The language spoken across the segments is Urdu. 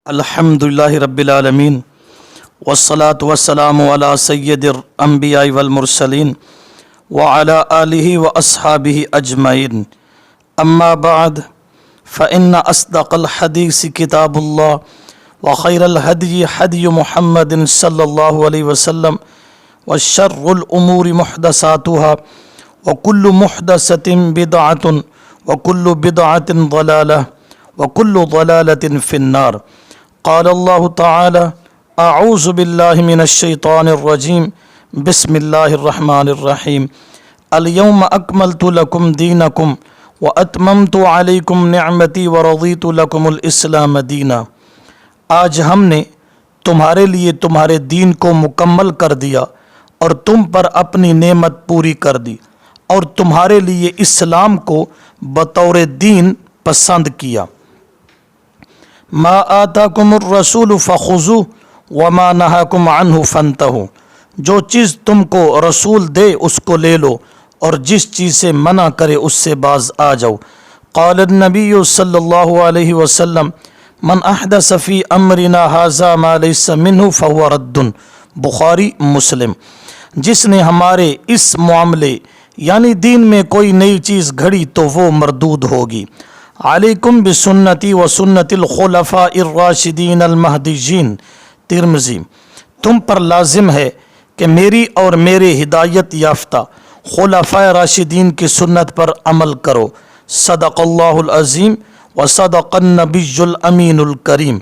الحمدللہ رب العالمین والصلاة والسلام علی سید الانبیاء والمرسلین وعلی آلہ واصحابہ اجمعین اما بعد فإن اصدق الحدیث کتاب اللہ وخیر الہدی ہدی محمد صلی اللہ علیہ وسلم وشر الامور محدثاتها وکل محدثۃ بدعۃ وکل بدعۃ ضلالہ وکل ضلالۃ فی النار۔ قال اللہ تعالی اعوذ باللہ من الشیطان الرجیم بسم اللہ الرحمن الرحیم الیوم اکملت لکم دینکم واتممت علیکم نعمتی ورضیت لکم الاسلام دینا۔ آج ہم نے تمہارے لیے تمہارے دین کو مکمل کر دیا اور تم پر اپنی نعمت پوری کر دی اور تمہارے لیے اسلام کو بطور دین پسند کیا۔ ما آتاکم الرسول فخذوہ وما نہاکم عنہ فانتہوا، جو چیز تم کو رسول دے اس کو لے لو اور جس چیز سے منع کرے اس سے باز آ جاؤ۔ قال النبی صلی اللہ علیہ وسلم من احدث فی امرنا ھذا ما لیس منہ فہو رد، بخاری مسلم۔ جس نے ہمارے اس معاملے یعنی دین میں کوئی نئی چیز گھڑی تو وہ مردود ہوگی۔ علیکم بسنتی و سنت الخلفاء الراشدین المہدیین، ترمذی۔ تم پر لازم ہے کہ میری اور میرے ہدایت یافتہ خلفاء راشدین کی سنت پر عمل کرو۔ صدق اللہ العظیم و صدق النبی الامین الکریم۔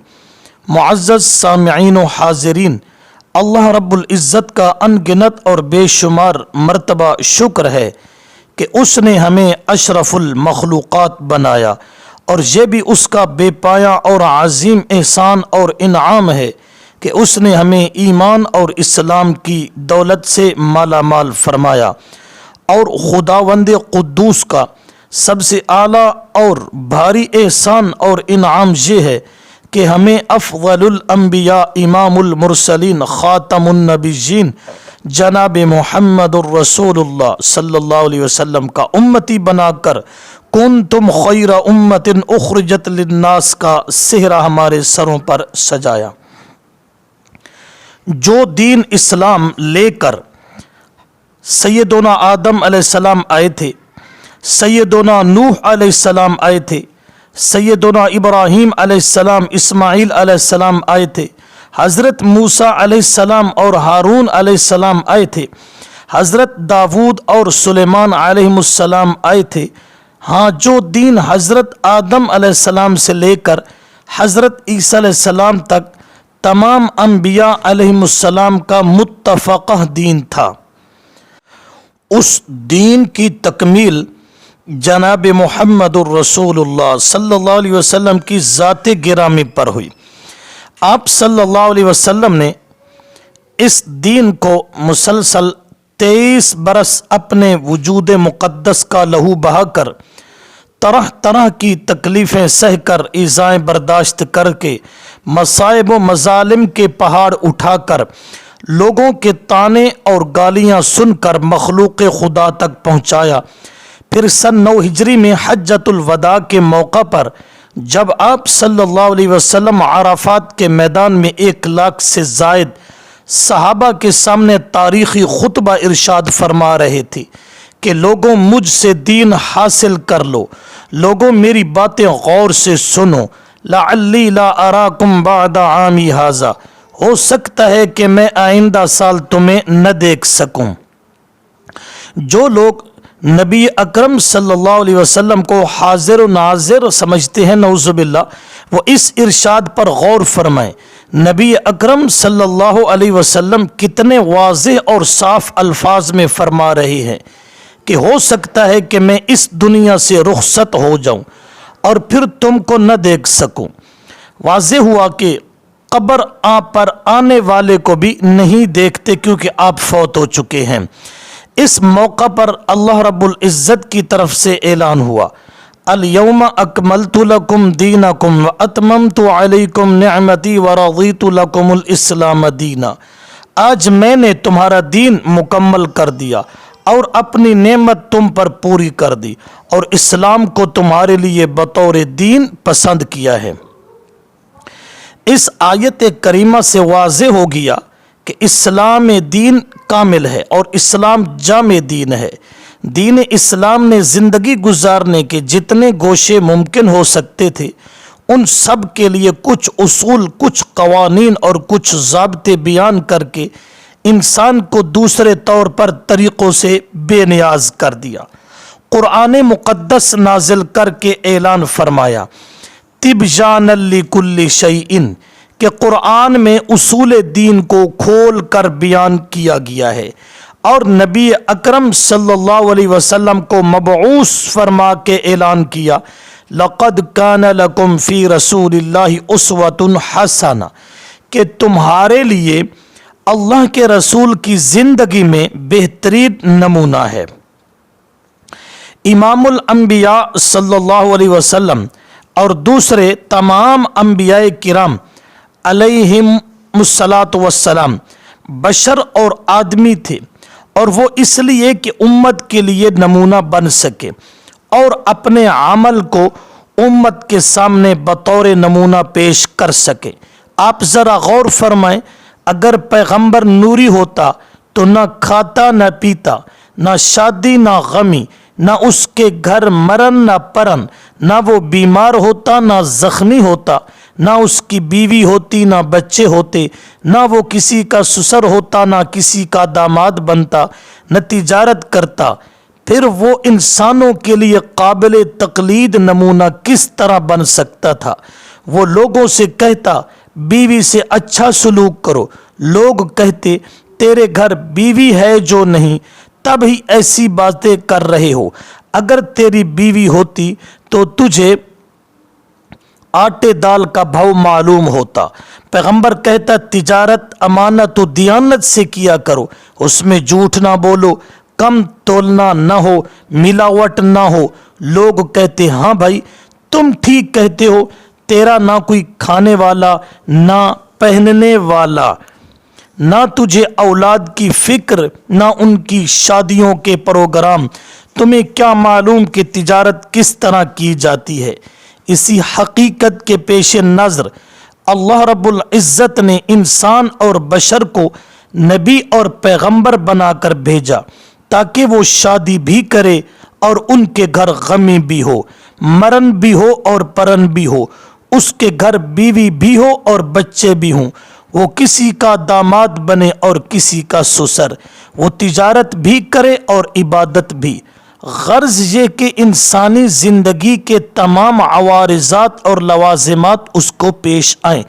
معزز سامعین و حاضرین، اللہ رب العزت کا انگنت اور بے شمار مرتبہ شکر ہے کہ اس نے ہمیں اشرف المخلوقات بنایا، اور یہ بھی اس کا بے پایا اور عظیم احسان اور انعام ہے کہ اس نے ہمیں ایمان اور اسلام کی دولت سے مالا مال فرمایا۔ اور خداوند قدوس کا سب سے اعلیٰ اور بھاری احسان اور انعام یہ ہے کہ ہمیں افضل الانبیاء امام المرسلین خاتم النبیین جناب محمد الرسول اللہ صلی اللہ علیہ وسلم کا امتی بنا کر کنتم خیر امت اخرجت للناس کا سہرہ ہمارے سروں پر سجایا۔ جو دین اسلام لے کر سیدنا آدم علیہ السلام آئے تھے، سیدنا نوح علیہ السلام آئے تھے، سیدنا ابراہیم علیہ السلام، اسماعیل علیہ السلام آئے تھے، حضرت موسیٰ علیہ السلام اور ہارون علیہ السلام آئے تھے، حضرت داود اور سلیمان علیہ السلام آئے تھے۔ ہاں، جو دین حضرت آدم علیہ السلام سے لے کر حضرت عیسیٰ علیہ السلام تک تمام انبیاء علیہ السلام کا متفقہ دین تھا، اس دین کی تکمیل جناب محمد الرسول اللہ صلی اللہ علیہ وسلم کی ذات گرامی پر ہوئی۔ آپ صلی اللہ علیہ وسلم نے اس دین کو مسلسل 23 برس اپنے وجود مقدس کا لہو بہا کر، طرح طرح کی تکلیفیں سہ کر، ایذائیں برداشت کر کے، مصائب و مظالم کے پہاڑ اٹھا کر، لوگوں کے طعنے اور گالیاں سن کر مخلوق خدا تک پہنچایا۔ پھر سن 9 ہجری میں حجۃ الوداع کے موقع پر جب آپ صلی اللہ علیہ وسلم عرفات کے میدان میں 1 لاکھ سے زائد صحابہ کے سامنے تاریخی خطبہ ارشاد فرما رہے تھے کہ لوگوں مجھ سے دین حاصل کر لو، لوگوں میری باتیں غور سے سنو، لعلی لا اراکم بعد عامی ھذا، ہو سکتا ہے کہ میں آئندہ سال تمہیں نہ دیکھ سکوں۔ جو لوگ نبی اکرم صلی اللہ علیہ وسلم کو حاضر و ناظر سمجھتے ہیں، نعوذ باللہ، وہ اس ارشاد پر غور فرمائیں۔ نبی اکرم صلی اللہ علیہ وسلم کتنے واضح اور صاف الفاظ میں فرما رہے ہیں کہ ہو سکتا ہے کہ میں اس دنیا سے رخصت ہو جاؤں اور پھر تم کو نہ دیکھ سکوں۔ واضح ہوا کہ قبر آپ پر آنے والے کو بھی نہیں دیکھتے کیونکہ آپ فوت ہو چکے ہیں۔ اس موقع پر اللہ رب العزت کی طرف سے اعلان ہوا، الیوم اکملت لکم دینکم واتممت علیکم نعمتی ورضیت لکم الاسلام دینا۔ آج میں نے تمہارا دین مکمل کر دیا اور اپنی نعمت تم پر پوری کر دی اور اسلام کو تمہارے لیے بطور دین پسند کیا ہے۔ اس آیت کریمہ سے واضح ہو گیا کہ اسلام دین کامل ہے اور اسلام جامع دین ہے۔ دین اسلام نے زندگی گزارنے کے جتنے گوشے ممکن ہو سکتے تھے ان سب کے لیے کچھ اصول، کچھ قوانین اور کچھ ضابطے بیان کر کے انسان کو دوسرے طور پر طریقوں سے بے نیاز کر دیا۔ قرآن مقدس نازل کر کے اعلان فرمایا تبیانا لکل شیء، کہ قرآن میں اصول دین کو کھول کر بیان کیا گیا ہے، اور نبی اکرم صلی اللہ علیہ وسلم کو مبعوث فرما کے اعلان کیا لقد کان لکم فی رسول اللہ اسوۃ حسنہ، کہ تمہارے لیے اللہ کے رسول کی زندگی میں بہترین نمونہ ہے۔ امام الانبیاء صلی اللہ علیہ وسلم اور دوسرے تمام انبیاء کرام علیہم الصلاۃ والسلام بشر اور آدمی تھے، اور وہ اس لیے کہ امت کے لیے نمونہ بن سکے اور اپنے عمل کو امت کے سامنے بطور نمونہ پیش کر سکے۔ آپ ذرا غور فرمائیں، اگر پیغمبر نوری ہوتا تو نہ کھاتا نہ پیتا، نہ شادی نہ غمی، نہ اس کے گھر مرن نہ پرن، نہ وہ بیمار ہوتا نہ زخمی ہوتا، نہ اس کی بیوی ہوتی نہ بچے ہوتے، نہ وہ کسی کا سسر ہوتا نہ کسی کا داماد بنتا، نہ تجارت کرتا، پھر وہ انسانوں کے لیے قابل تقلید نمونہ کس طرح بن سکتا تھا؟ وہ لوگوں سے کہتا بیوی سے اچھا سلوک کرو، لوگ کہتے تیرے گھر بیوی ہے جو نہیں، تب ہی ایسی باتیں کر رہے ہو، اگر تیری بیوی ہوتی تو تجھے آٹے دال کا بھاؤ معلوم ہوتا۔ پیغمبر کہتا تجارت امانت و دیانت سے کیا کرو، اس میں جھوٹ نہ بولو، کم تولنا نہ ہو، ملاوٹ نہ ہو۔ لوگ کہتے ہاں بھائی تم ٹھیک کہتے ہو، تیرا نہ کوئی کھانے والا نہ پہننے والا، نہ تجھے اولاد کی فکر نہ ان کی شادیوں کے پروگرام، تمہیں کیا معلوم کہ تجارت کس طرح کی جاتی ہے۔ اسی حقیقت کے پیش نظر اللہ رب العزت نے انسان اور بشر کو نبی اور پیغمبر بنا کر بھیجا تاکہ وہ شادی بھی کرے اور ان کے گھر غمی بھی ہو، مرن بھی ہو اور پرن بھی ہو، اس کے گھر بیوی بھی ہو اور بچے بھی ہوں، وہ کسی کا داماد بنے اور کسی کا سسر، وہ تجارت بھی کرے اور عبادت بھی۔ غرض یہ کہ انسانی زندگی کے تمام عوارضات اور لوازمات اس کو پیش آئیں،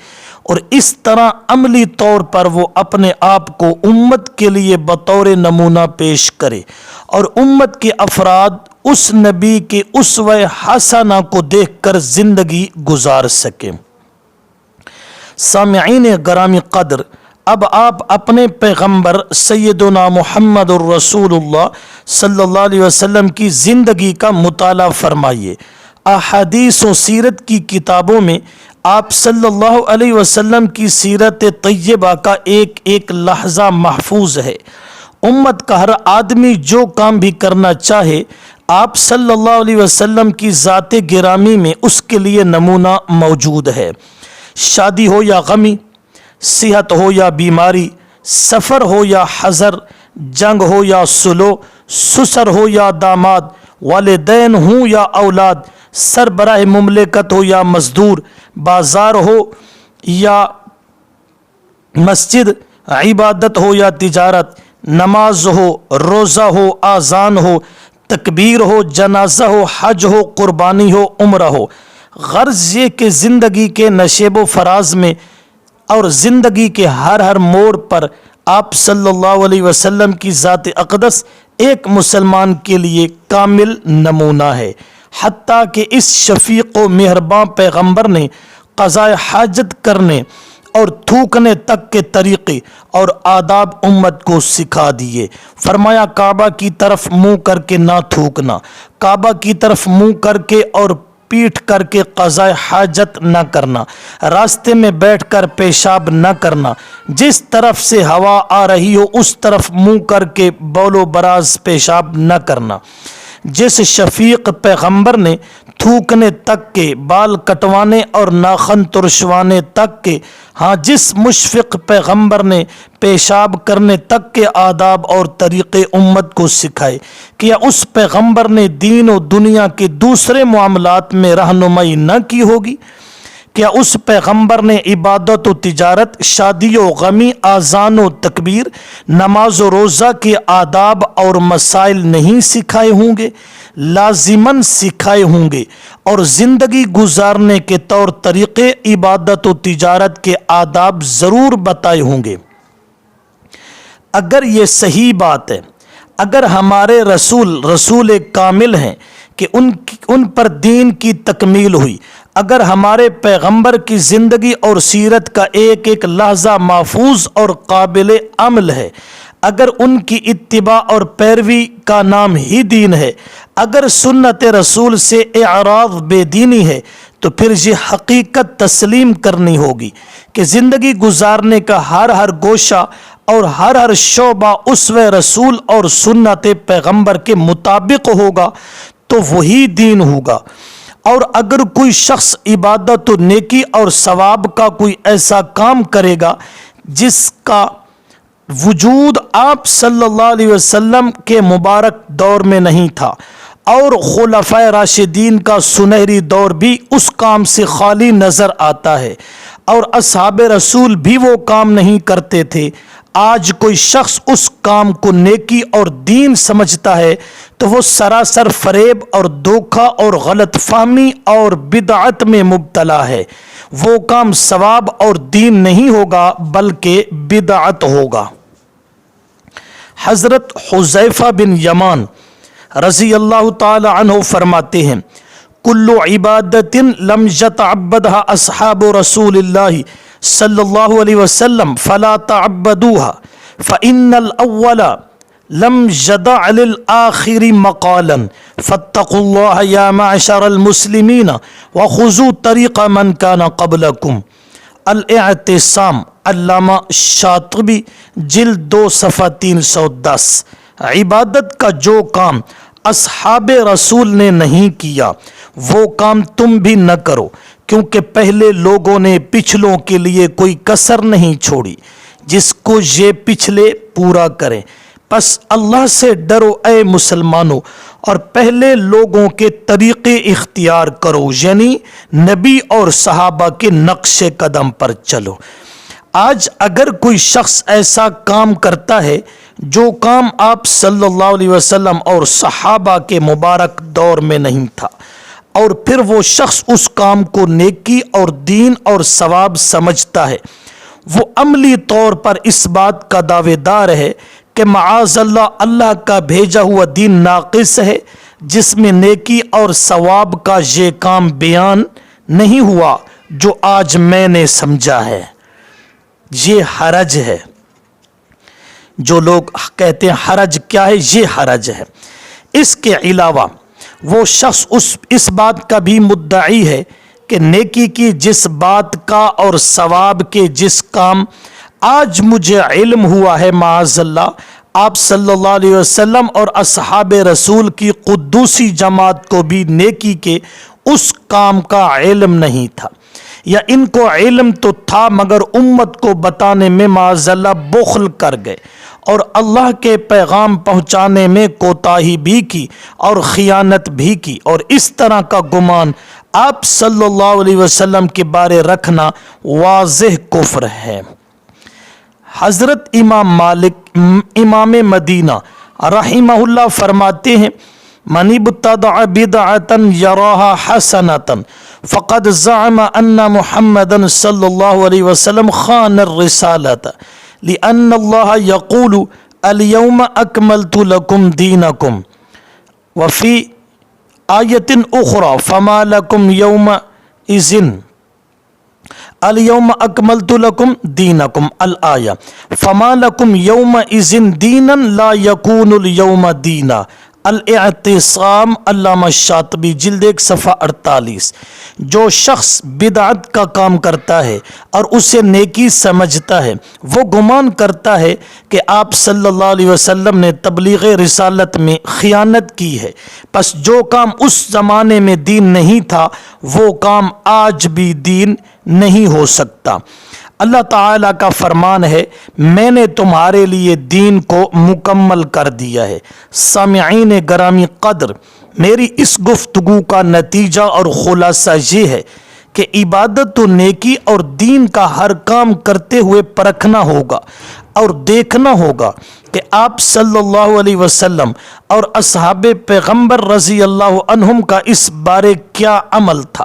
اور اس طرح عملی طور پر وہ اپنے آپ کو امت کے لیے بطور نمونہ پیش کرے اور امت کے افراد اس نبی کے اسوہ حسنہ کو دیکھ کر زندگی گزار سکیں۔ سامعین گرامی قدر، اب آپ اپنے پیغمبر سیدنا محمد الرسول اللہ صلی اللہ علیہ وسلم کی زندگی کا مطالعہ فرمائیے۔ احادیث و سیرت کی کتابوں میں آپ صلی اللہ علیہ وسلم کی سیرت طیبہ کا ایک ایک لحظہ محفوظ ہے۔ امت کا ہر آدمی جو کام بھی کرنا چاہے آپ صلی اللہ علیہ وسلم کی ذات گرامی میں اس کے لیے نمونہ موجود ہے۔ شادی ہو یا غمی، صحت ہو یا بیماری، سفر ہو یا حضر، جنگ ہو یا صلح، سسر ہو یا داماد، والدین ہوں یا اولاد، سربراہ مملکت ہو یا مزدور، بازار ہو یا مسجد، عبادت ہو یا تجارت، نماز ہو، روزہ ہو، اذان ہو، تکبیر ہو، جنازہ ہو، حج ہو، قربانی ہو، عمرہ ہو۔ غرض یہ کہ زندگی کے نشیب و فراز میں اور زندگی کے ہر موڑ پر آپ صلی اللہ علیہ وسلم کی ذات اقدس ایک مسلمان کے لیے کامل نمونہ ہے، حتیٰ کہ اس شفیق و مہرباں پیغمبر نے قضاء حاجت کرنے اور تھوکنے تک کے طریقے اور آداب امت کو سکھا دیے۔ فرمایا کعبہ کی طرف منہ کر کے نہ تھوکنا، کعبہ کی طرف منہ کر کے اور پیٹھ کر کے قضاء حاجت نہ کرنا، راستے میں بیٹھ کر پیشاب نہ کرنا، جس طرف سے ہوا آ رہی ہو اس طرف منہ کر کے بول و براز پیشاب نہ کرنا، جس شفیق پیغمبر نے تھوکنے تک کے، بال کٹوانے اور ناخن ترشوانے تک کے، ہاں جس مشفق پیغمبر نے پیشاب کرنے تک کے آداب اور طریقے امت کو سکھائے، کیا اس پیغمبر نے دین و دنیا کے دوسرے معاملات میں رہنمائی نہ کی ہوگی؟ کیا اس پیغمبر نے عبادت و تجارت، شادی و غمی، اذان و تکبیر، نماز و روزہ کے آداب اور مسائل نہیں سکھائے ہوں گے؟ لازماً سکھائے ہوں گے، اور زندگی گزارنے کے طور طریقے، عبادت و تجارت کے آداب ضرور بتائے ہوں گے۔ اگر یہ صحیح بات ہے، اگر ہمارے رسول کامل ہیں کہ ان پر دین کی تکمیل ہوئی، اگر ہمارے پیغمبر کی زندگی اور سیرت کا ایک ایک لحظہ محفوظ اور قابل عمل ہے، اگر ان کی اتباع اور پیروی کا نام ہی دین ہے، اگر سنت رسول سے اعراض بے دینی ہے، تو پھر یہ حقیقت تسلیم کرنی ہوگی کہ زندگی گزارنے کا ہر گوشہ اور ہر شعبہ اسوہ رسول اور سنت پیغمبر کے مطابق ہوگا تو وہی دین ہوگا۔ اور اگر کوئی شخص عبادت و نیکی اور ثواب کا کوئی ایسا کام کرے گا جس کا وجود آپ صلی اللہ علیہ وسلم کے مبارک دور میں نہیں تھا، اور خلفائے راشدین کا سنہری دور بھی اس کام سے خالی نظر آتا ہے، اور اصحاب رسول بھی وہ کام نہیں کرتے تھے، آج کوئی شخص اس کام کو نیکی اور دین سمجھتا ہے تو وہ سراسر فریب اور دھوکہ اور غلط فہمی اور بدعت میں مبتلا ہے۔ وہ کام ثواب اور دین نہیں ہوگا بلکہ بدعت ہوگا۔ حضرت حذیفہ بن یمان رضی اللہ تعالی عنہ فرماتے ہیں، کل عبادت لم یتعبدها اصحاب رسول اللہ صلی اللہ علیہ وسلم فلا تعبدوها فإن الأول لم يدع للآخر مقالا فاتقوا الله يا معشر المسلمين وخذوا طريق من كان قبلكم۔ الاعتصام، علامہ شاطبی، جلد 2 صفحہ 310۔ عبادت کا جو کام اصحاب رسول نے نہیں کیا وہ کام تم بھی نہ کرو، کیونکہ پہلے لوگوں نے پچھلوں کے لیے کوئی کسر نہیں چھوڑی، جس کو یہ پچھلے پورا کریں۔ پس اللہ سے ڈرو اے مسلمانوں، اور پہلے لوگوں کے طریقے اختیار کرو، یعنی نبی اور صحابہ کے نقش قدم پر چلو۔ آج اگر کوئی شخص ایسا کام کرتا ہے جو کام آپ صلی اللہ علیہ وسلم اور صحابہ کے مبارک دور میں نہیں تھا، اور پھر وہ شخص اس کام کو نیکی اور دین اور ثواب سمجھتا ہے، وہ عملی طور پر اس بات کا دعوے دار ہے کہ معاذ اللہ، اللہ کا بھیجا ہوا دین ناقص ہے، جس میں نیکی اور ثواب کا یہ کام بیان نہیں ہوا جو آج میں نے سمجھا ہے۔ یہ حرج ہے۔ جو لوگ کہتے ہیں حرج کیا ہے، یہ حرج ہے۔ اس کے علاوہ وہ شخص اس بات کا بھی مدعی ہے کہ نیکی کی جس بات کا اور ثواب کے جس کام آج مجھے علم ہوا ہے، معاذ اللہ آپ صلی اللہ علیہ وسلم اور اصحاب رسول کی قدوسی جماعت کو بھی نیکی کے اس کام کا علم نہیں تھا، یا ان کو علم تو تھا مگر امت کو بتانے میں معاذ اللہ بخل کر گئے، اور اللہ کے پیغام پہنچانے میں کوتاہی بھی کی اور خیانت بھی کی، اور اس طرح کا گمان آپ صلی اللہ علیہ وسلم کے بارے رکھنا واضح کفر ہے۔ حضرت امام مالک امام مدینہ رحمہ اللہ فرماتے ہیں، من ابتدع بدعة يراها حسنة فقد زعم ان محمدا صلی اللہ علیہ وسلم خان الرسالة لأن الله يقول اليوم أكملت لكم دينكم، وفي آية أخرى فما لكم يومئذ اليوم أكملت لكم دينكم الآية فما لكم يومئذ دينا لا يكون اليوم دينا الاعتصام علامہ شاطبی جلد 1 صفحہ 48۔ جو شخص بدعت کا کام کرتا ہے اور اسے نیکی سمجھتا ہے، وہ گمان کرتا ہے کہ آپ صلی اللہ علیہ وسلم نے تبلیغ رسالت میں خیانت کی ہے، پس جو کام اس زمانے میں دین نہیں تھا وہ کام آج بھی دین نہیں ہو سکتا۔ اللہ تعالیٰ کا فرمان ہے، میں نے تمہارے لیے دین کو مکمل کر دیا ہے۔ سامعین گرامی قدر، میری اس گفتگو کا نتیجہ اور خلاصہ یہ ہے کہ عبادت و نیکی اور دین کا ہر کام کرتے ہوئے پرکھنا ہوگا اور دیکھنا ہوگا کہ آپ صلی اللہ علیہ وسلم اور اصحاب پیغمبر رضی اللہ عنہم کا اس بارے کیا عمل تھا۔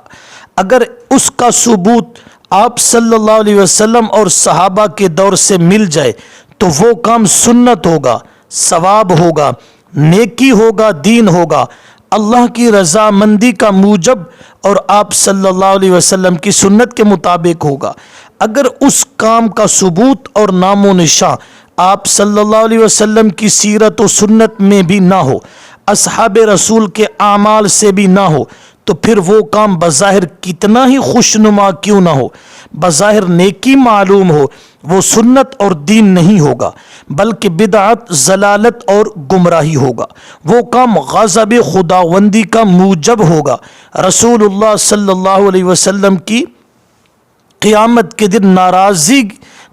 اگر اس کا ثبوت آپ صلی اللہ علیہ وسلم اور صحابہ کے دور سے مل جائے تو وہ کام سنت ہوگا، ثواب ہوگا، نیکی ہوگا، دین ہوگا، اللہ کی رضامندی کا موجب اور آپ صلی اللہ علیہ وسلم کی سنت کے مطابق ہوگا۔ اگر اس کام کا ثبوت اور نام و نشان آپ صلی اللہ علیہ وسلم کی سیرت و سنت میں بھی نہ ہو، اصحاب رسول کے اعمال سے بھی نہ ہو، تو پھر وہ کام بظاہر کتنا ہی خوشنما کیوں نہ ہو، بظاہر نیکی معلوم ہو، وہ سنت اور دین نہیں ہوگا بلکہ بدعت، ضلالت اور گمراہی ہوگا۔ وہ کام غضب خداوندی کا موجب ہوگا، رسول اللہ صلی اللہ علیہ وسلم کی قیامت کے دن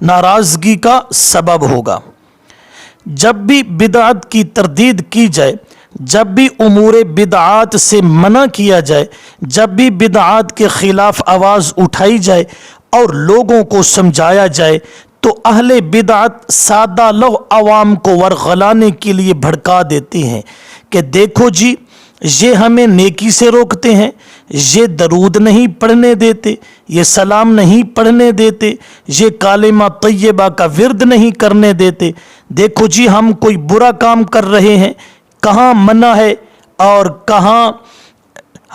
ناراضگی کا سبب ہوگا۔ جب بھی بدعت کی تردید کی جائے، جب بھی امور بدعات سے منع کیا جائے، جب بھی بدعات کے خلاف آواز اٹھائی جائے اور لوگوں کو سمجھایا جائے تو اہل بدعت سادہ لو عوام کو ورغلانے کے لیے بھڑکا دیتے ہیں کہ دیکھو جی، یہ ہمیں نیکی سے روکتے ہیں، یہ درود نہیں پڑھنے دیتے، یہ سلام نہیں پڑھنے دیتے، یہ کلمہ طیبہ کا ورد نہیں کرنے دیتے، دیکھو جی ہم کوئی برا کام کر رہے ہیں، کہاں منع ہے اور کہاں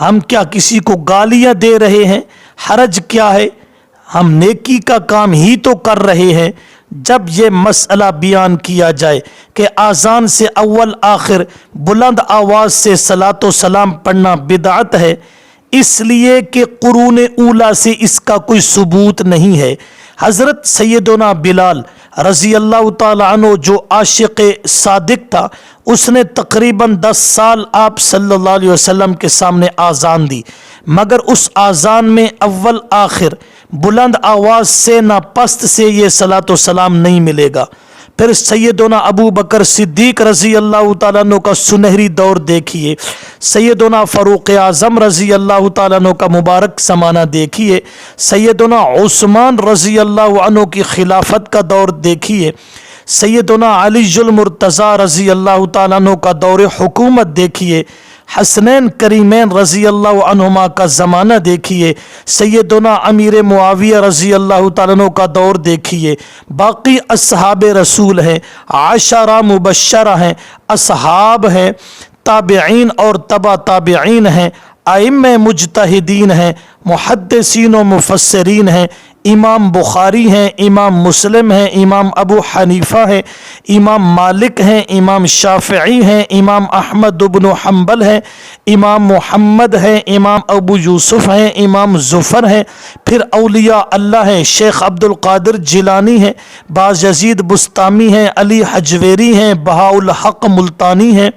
ہم کیا کسی کو گالیاں دے رہے ہیں، حرج کیا ہے، ہم نیکی کا کام ہی تو کر رہے ہیں۔ جب یہ مسئلہ بیان کیا جائے کہ اذان سے اول آخر بلند آواز سے صلاۃ و سلام پڑھنا بدعت ہے، اس لیے کہ قرون اولیٰ سے اس کا کوئی ثبوت نہیں ہے۔ حضرت سیدنا بلال رضی اللہ تعالی عنہ جو عاشق صادق تھا، اس نے تقریباً 10 سال آپ صلی اللہ علیہ وسلم کے سامنے آذان دی، مگر اس آذان میں اول آخر بلند آواز سے نہ پست سے یہ صلاۃ و سلام نہیں ملے گا۔ پھر سیدنا ابو بکر صدیق رضی اللہ تعالیٰ عنہ کا سنہری دور دیکھیے، سیدنا فاروق اعظم رضی اللہ تعالیٰ عنہ کا مبارک زمانہ دیکھیے، سیدنا عثمان رضی اللہ عنہ کی خلافت کا دور دیکھیے، سیدنا علی المرتضیٰ رضی اللہ تعالیٰ عنہ کا دور حکومت دیکھیے، حسنین کریمین رضی اللہ عنہما کا زمانہ دیکھیے، سیدنا امیر معاویہ رضی اللہ تعالیٰ عنہ کا دور دیکھیے، باقی اصحاب رسول ہیں، عشرہ مبشرہ ہیں، اصحاب ہیں، تابعین اور تبع تابعین ہیں، ائمہ مجتہدین ہیں، محدثین و مفسرین ہیں، امام بخاری ہیں، امام مسلم ہیں، امام ابو حنیفہ ہیں، امام مالک ہیں، امام شافعی ہیں، امام احمد بن حنبل ہیں، امام محمد ہیں، امام ابو یوسف ہیں، امام ظفر ہیں، پھر اولیاء اللہ ہیں، شیخ عبد القادر جیلانی ہیں، بایزید بسطامی ہیں، علی حجویری ہیں، بہاء الحق ملتانی ہیں،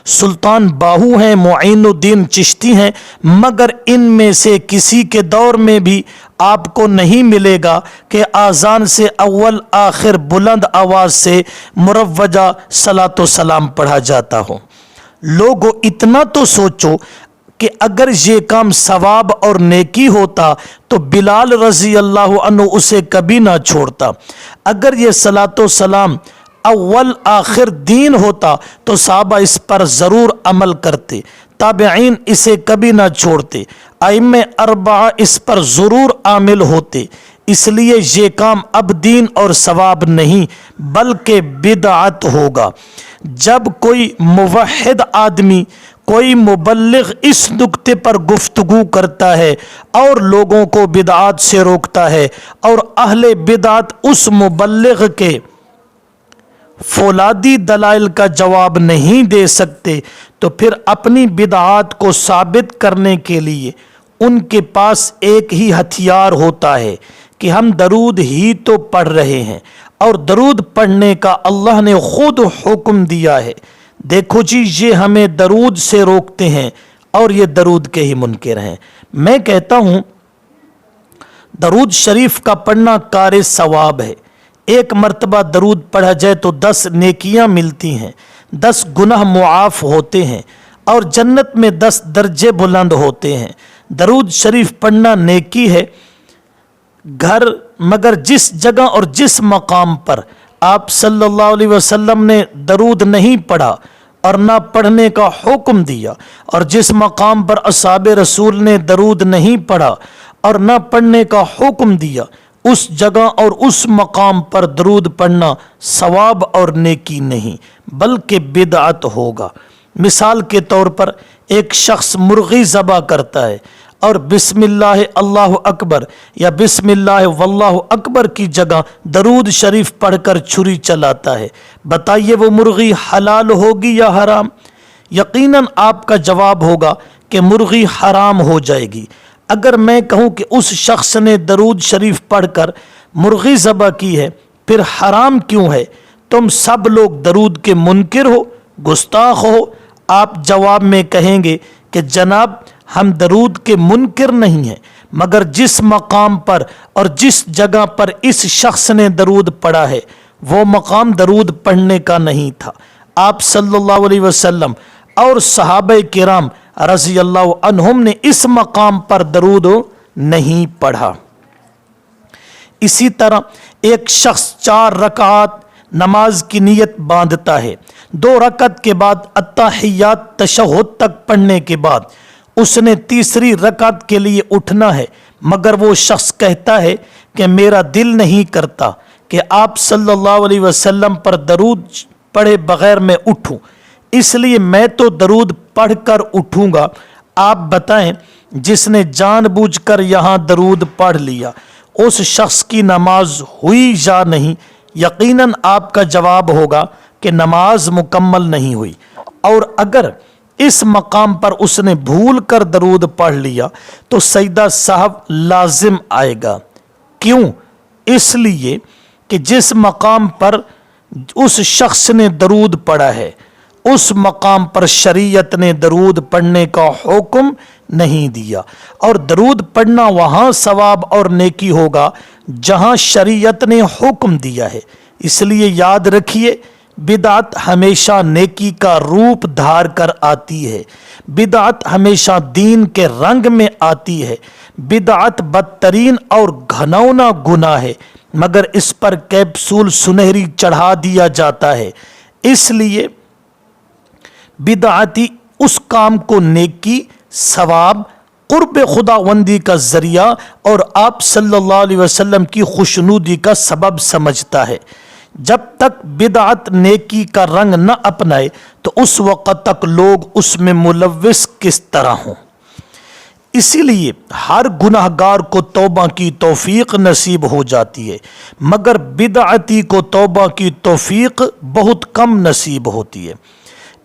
سلطان باہو ہیں، معین الدین چشتی ہیں، مگر ان میں سے کسی کے دور میں بھی آپ کو نہیں ملے گا کہ آذان سے اول آخر بلند آواز سے مروجہ صلاۃ و سلام پڑھا جاتا ہو۔ لوگوں اتنا تو سوچو کہ اگر یہ کام ثواب اور نیکی ہوتا تو بلال رضی اللہ عنہ اسے کبھی نہ چھوڑتا، اگر یہ صلاۃ و سلام اول آخر دین ہوتا تو صحابہ اس پر ضرور عمل کرتے، تابعین اسے کبھی نہ چھوڑتے، ائمہ اربعہ اس پر ضرور عامل ہوتے۔ اس لیے یہ کام اب دین اور ثواب نہیں بلکہ بدعت ہوگا۔ جب کوئی موحد آدمی، کوئی مبلغ اس نکتے پر گفتگو کرتا ہے اور لوگوں کو بدعات سے روکتا ہے اور اہل بدعت اس مبلغ کے فولادی دلائل کا جواب نہیں دے سکتے تو پھر اپنی بدعات کو ثابت کرنے کے لیے ان کے پاس ایک ہی ہتھیار ہوتا ہے کہ ہم درود ہی تو پڑھ رہے ہیں، اور درود پڑھنے کا اللہ نے خود حکم دیا ہے۔ دیکھو جی، یہ ہمیں درود سے روکتے ہیں اور یہ درود کے ہی منکر ہیں۔ میں کہتا ہوں درود شریف کا پڑھنا کار ثواب ہے۔ ایک مرتبہ درود پڑھا جائے تو 10 نیکیاں ملتی ہیں، 10 گناہ معاف ہوتے ہیں، اور جنت میں 10 درجے بلند ہوتے ہیں۔ درود شریف پڑھنا نیکی ہے، مگر جس جگہ اور جس مقام پر آپ صلی اللہ علیہ وسلم نے درود نہیں پڑھا اور نہ پڑھنے کا حکم دیا، اور جس مقام پر اصحاب رسول نے درود نہیں پڑھا اور نہ پڑھنے کا حکم دیا، اس جگہ اور اس مقام پر درود پڑھنا ثواب اور نیکی نہیں بلکہ بدعت ہوگا۔ مثال کے طور پر ایک شخص مرغی ذبح کرتا ہے اور بسم اللہ اللہ اکبر یا بسم اللہ واللہ اکبر کی جگہ درود شریف پڑھ کر چھری چلاتا ہے، بتائیے وہ مرغی حلال ہوگی یا حرام؟ یقیناً آپ کا جواب ہوگا کہ مرغی حرام ہو جائے گی۔ اگر میں کہوں کہ اس شخص نے درود شریف پڑھ کر مرغی ذبح کی ہے، پھر حرام کیوں ہے؟ تم سب لوگ درود کے منکر ہو، گستاخ ہو۔ آپ جواب میں کہیں گے کہ جناب ہم درود کے منکر نہیں ہیں، مگر جس مقام پر اور جس جگہ پر اس شخص نے درود پڑھا ہے وہ مقام درود پڑھنے کا نہیں تھا۔ آپ صلی اللہ علیہ وسلم اور صحابہ کرام رضی اللہ عنہم نے اس مقام پر درود نہیں پڑھا۔ اسی طرح ایک شخص 4 رکعات نماز کی نیت باندھتا ہے، 2 رکعت کے بعد التحیات تشہد تک پڑھنے کے بعد اس نے تیسری رکعت کے لیے اٹھنا ہے، مگر وہ شخص کہتا ہے کہ میرا دل نہیں کرتا کہ آپ صلی اللہ علیہ وسلم پر درود پڑھے بغیر میں اٹھوں، اس لیے میں تو درود پڑھ کر اٹھوں گا۔ آپ بتائیں جس نے جان بوجھ کر یہاں درود پڑھ لیا اس شخص کی نماز ہوئی یا نہیں؟ یقیناً آپ کا جواب ہوگا کہ نماز مکمل نہیں ہوئی، اور اگر اس مقام پر اس نے بھول کر درود پڑھ لیا تو سجدہ صاحب لازم آئے گا۔ کیوں؟ اس لیے کہ جس مقام پر اس شخص نے درود پڑھا ہے اس مقام پر شریعت نے درود پڑھنے کا حکم نہیں دیا، اور درود پڑھنا وہاں ثواب اور نیکی ہوگا جہاں شریعت نے حکم دیا ہے۔ اس لیے یاد رکھیے بدعت ہمیشہ نیکی کا روپ دھار کر آتی ہے، بدعت ہمیشہ دین کے رنگ میں آتی ہے۔ بدعت بدترین اور گھناؤنا گناہ ہے، مگر اس پر کیپسول سنہری چڑھا دیا جاتا ہے۔ اس لیے بدعتی اس کام کو نیکی، ثواب، قرب خداوندی کا ذریعہ اور آپ صلی اللہ علیہ وسلم کی خوشنودی کا سبب سمجھتا ہے۔ جب تک بدعت نیکی کا رنگ نہ اپنائے تو اس وقت تک لوگ اس میں ملوث کس طرح ہوں۔ اسی لیے ہر گناہ گار کو توبہ کی توفیق نصیب ہو جاتی ہے، مگر بدعتی کو توبہ کی توفیق بہت کم نصیب ہوتی ہے۔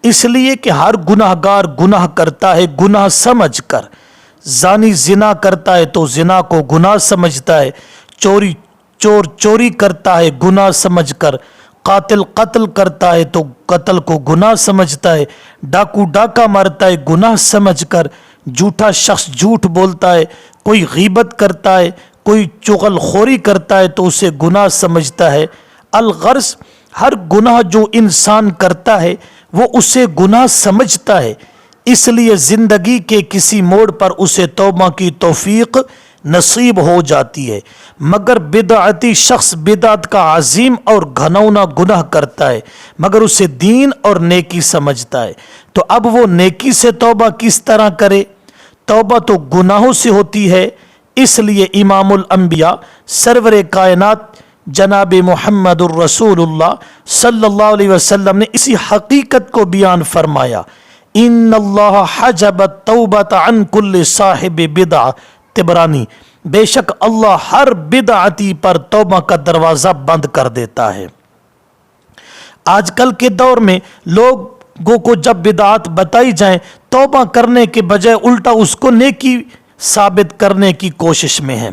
اس لیے کہ ہر گناہ گار گناہ کرتا ہے گناہ سمجھ کر، زانی زنا کرتا ہے تو زنا کو گناہ سمجھتا ہے، چور چوری کرتا ہے گناہ سمجھ کر، قاتل قتل کرتا ہے تو قتل کو گناہ سمجھتا ہے، ڈاکو ڈاکہ مارتا ہے گناہ سمجھ کر، جھوٹا شخص جھوٹ بولتا ہے، کوئی غیبت کرتا ہے، کوئی چغل خوری کرتا ہے تو اسے گناہ سمجھتا ہے۔ الغرض ہر گناہ جو انسان کرتا ہے وہ اسے گناہ سمجھتا ہے، اس لیے زندگی کے کسی موڑ پر اسے توبہ کی توفیق نصیب ہو جاتی ہے، مگر بدعتی شخص بدعت کا عظیم اور گھناؤنا گناہ کرتا ہے مگر اسے دین اور نیکی سمجھتا ہے۔ تو اب وہ نیکی سے توبہ کس طرح کرے؟ توبہ تو گناہوں سے ہوتی ہے، اس لیے امام الانبیاء سرور کائنات جناب محمد الرسول اللہ صلی اللہ علیہ وسلم نے اسی حقیقت کو بیان فرمایا، ان اللہ حجب التوبۃ عن کل صاحب بدعہ، طبرانی، بے شک اللہ ہر بدعتی پر توبہ کا دروازہ بند کر دیتا ہے۔ آج کل کے دور میں لوگوں کو جب بدعات بتائی جائیں توبہ کرنے کے بجائے الٹا اس کو نیکی ثابت کرنے کی کوشش میں ہیں۔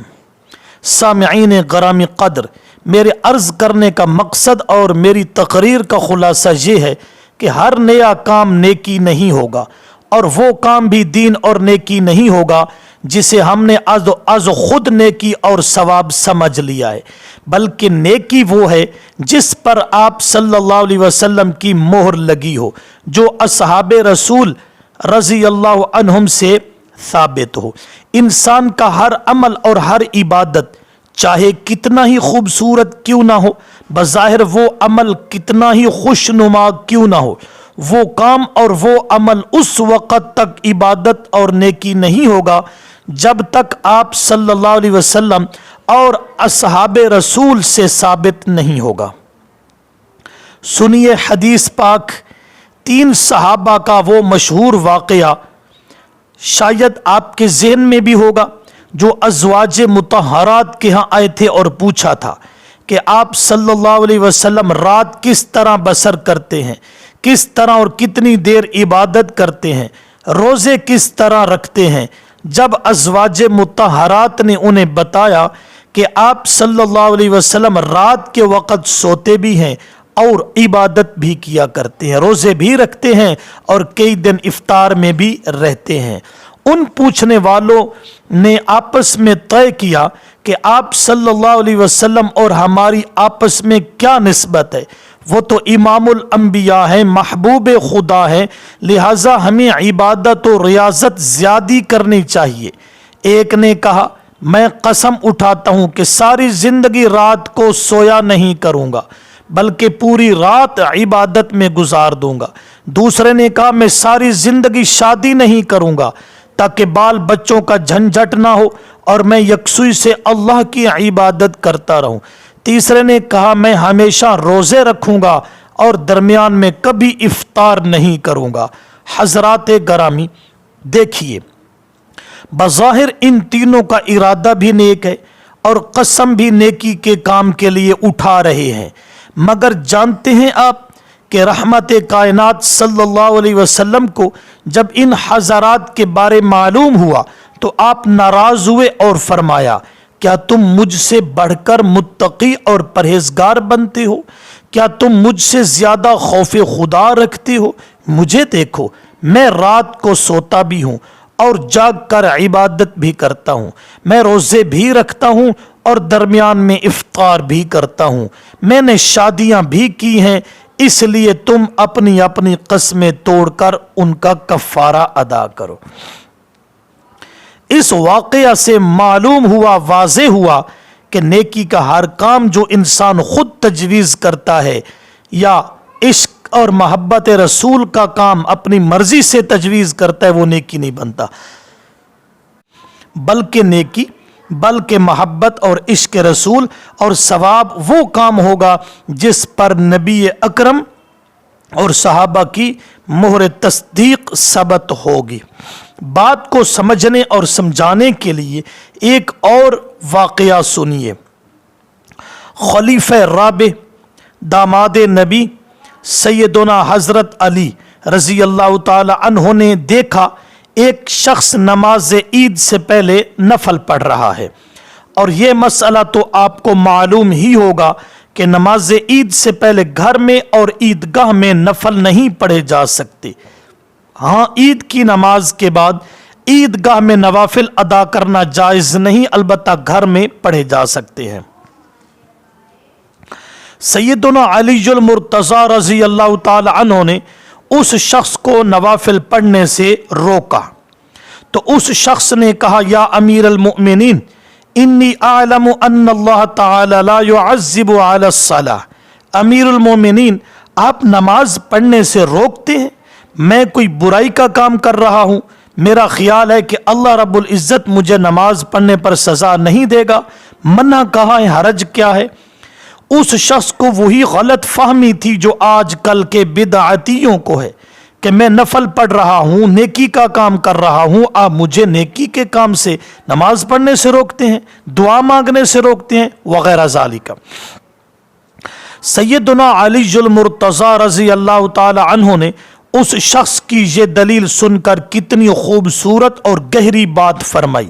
سامعین گرامی قدر، میرے عرض کرنے کا مقصد اور میری تقریر کا خلاصہ یہ ہے کہ ہر نیا کام نیکی نہیں ہوگا، اور وہ کام بھی دین اور نیکی نہیں ہوگا جسے ہم نے از خود نیکی اور ثواب سمجھ لیا ہے، بلکہ نیکی وہ ہے جس پر آپ صلی اللہ علیہ وسلم کی مہر لگی ہو، جو اصحاب رسول رضی اللہ عنہم سے ثابت ہو۔ انسان کا ہر عمل اور ہر عبادت چاہے کتنا ہی خوبصورت کیوں نہ ہو، بظاہر وہ عمل کتنا ہی خوشنما کیوں نہ ہو، وہ کام اور وہ عمل اس وقت تک عبادت اور نیکی نہیں ہوگا جب تک آپ صلی اللہ علیہ وسلم اور اصحاب رسول سے ثابت نہیں ہوگا۔ سنیے حدیث پاک، 3 صحابہ کا وہ مشہور واقعہ شاید آپ کے ذہن میں بھی ہوگا، جو ازواج مطہرات کے ہاں آئے تھے اور پوچھا تھا کہ آپ صلی اللہ علیہ وسلم رات کس طرح بسر کرتے ہیں، کس طرح اور کتنی دیر عبادت کرتے ہیں، روزے کس طرح رکھتے ہیں۔ جب ازواج مطہرات نے انہیں بتایا کہ آپ صلی اللہ علیہ وسلم رات کے وقت سوتے بھی ہیں اور عبادت بھی کیا کرتے ہیں، روزے بھی رکھتے ہیں اور کئی دن افطار میں بھی رہتے ہیں، ان پوچھنے والوں نے آپس میں طے کیا کہ آپ صلی اللہ علیہ وسلم اور ہماری آپس میں کیا نسبت ہے؟ وہ تو امام الانبیاء ہیں، محبوب خدا ہیں، لہٰذا ہمیں عبادت و ریاضت زیادہ کرنی چاہیے۔ ایک نے کہا، میں قسم اٹھاتا ہوں کہ ساری زندگی رات کو سویا نہیں کروں گا بلکہ پوری رات عبادت میں گزار دوں گا۔ دوسرے نے کہا، میں ساری زندگی شادی نہیں کروں گا تاکہ بال بچوں کا جھنجھٹ نہ ہو اور میں یکسوئی سے اللہ کی عبادت کرتا رہوں۔ تیسرے نے کہا، میں ہمیشہ روزے رکھوں گا اور درمیان میں کبھی افطار نہیں کروں گا۔ حضرات گرامی، دیکھیے، بظاہر ان تینوں کا ارادہ بھی نیک ہے اور قسم بھی نیکی کے کام کے لیے اٹھا رہے ہیں، مگر جانتے ہیں آپ کہ رحمت کائنات صلی اللہ علیہ وسلم کو جب ان حضرات کے بارے معلوم ہوا تو آپ ناراض ہوئے اور فرمایا، کیا تم مجھ سے بڑھ کر متقی اور پرہیزگار بنتے ہو؟ کیا تم مجھ سے زیادہ خوف خدا رکھتے ہو؟ مجھے دیکھو، میں رات کو سوتا بھی ہوں اور جاگ کر عبادت بھی کرتا ہوں، میں روزے بھی رکھتا ہوں اور درمیان میں افطار بھی کرتا ہوں، میں نے شادیاں بھی کی ہیں، اس لیے تم اپنی اپنی قسمیں توڑ کر ان کا کفارہ ادا کرو۔ اس واقعہ سے معلوم ہوا، واضح ہوا کہ نیکی کا ہر کام جو انسان خود تجویز کرتا ہے یا عشق اور محبت رسول کا کام اپنی مرضی سے تجویز کرتا ہے وہ نیکی نہیں بنتا، بلکہ محبت اور عشق رسول اور ثواب وہ کام ہوگا جس پر نبی اکرم اور صحابہ کی مہر تصدیق ثبت ہوگی۔ بات کو سمجھنے اور سمجھانے کے لیے ایک اور واقعہ سنیے۔ خلیفہ رابع داماد نبی سیدنا حضرت علی رضی اللہ تعالی عنہ نے دیکھا ایک شخص نماز عید سے پہلے نفل پڑھ رہا ہے، اور یہ مسئلہ تو آپ کو معلوم ہی ہوگا کہ نماز عید سے پہلے گھر میں اور عیدگاہ میں نفل نہیں پڑھے جا سکتے۔ ہاں، عید کی نماز کے بعد عیدگاہ میں نوافل ادا کرنا جائز نہیں، البتہ گھر میں پڑھے جا سکتے ہیں۔ سیدنا علی المرتضی رضی اللہ تعالی عنہ نے اس شخص کو نوافل پڑھنے سے روکا تو اس شخص نے کہا، یا امیر المؤمنین، انی اعلم ان اللہ تعالی لا يعذب علی الصلاة۔ امیر المؤمنین، آپ نماز پڑھنے سے روکتے ہیں؟ میں کوئی برائی کا کام کر رہا ہوں؟ میرا خیال ہے کہ اللہ رب العزت مجھے نماز پڑھنے پر سزا نہیں دے گا، منع کہاں ہے، حرج کیا ہے؟ اس شخص کو وہی غلط فہمی تھی جو آج کل کے بدعتیوں کو ہے کہ میں نفل پڑھ رہا ہوں، نیکی کا کام کر رہا ہوں، آپ مجھے نیکی کے کام سے، نماز پڑھنے سے روکتے ہیں، دعا مانگنے سے روکتے ہیں، وغیرہ ذالک۔ سیدنا علی المرتضی رضی اللہ تعالی عنہ نے اس شخص کی یہ دلیل سن کر کتنی خوبصورت اور گہری بات فرمائی.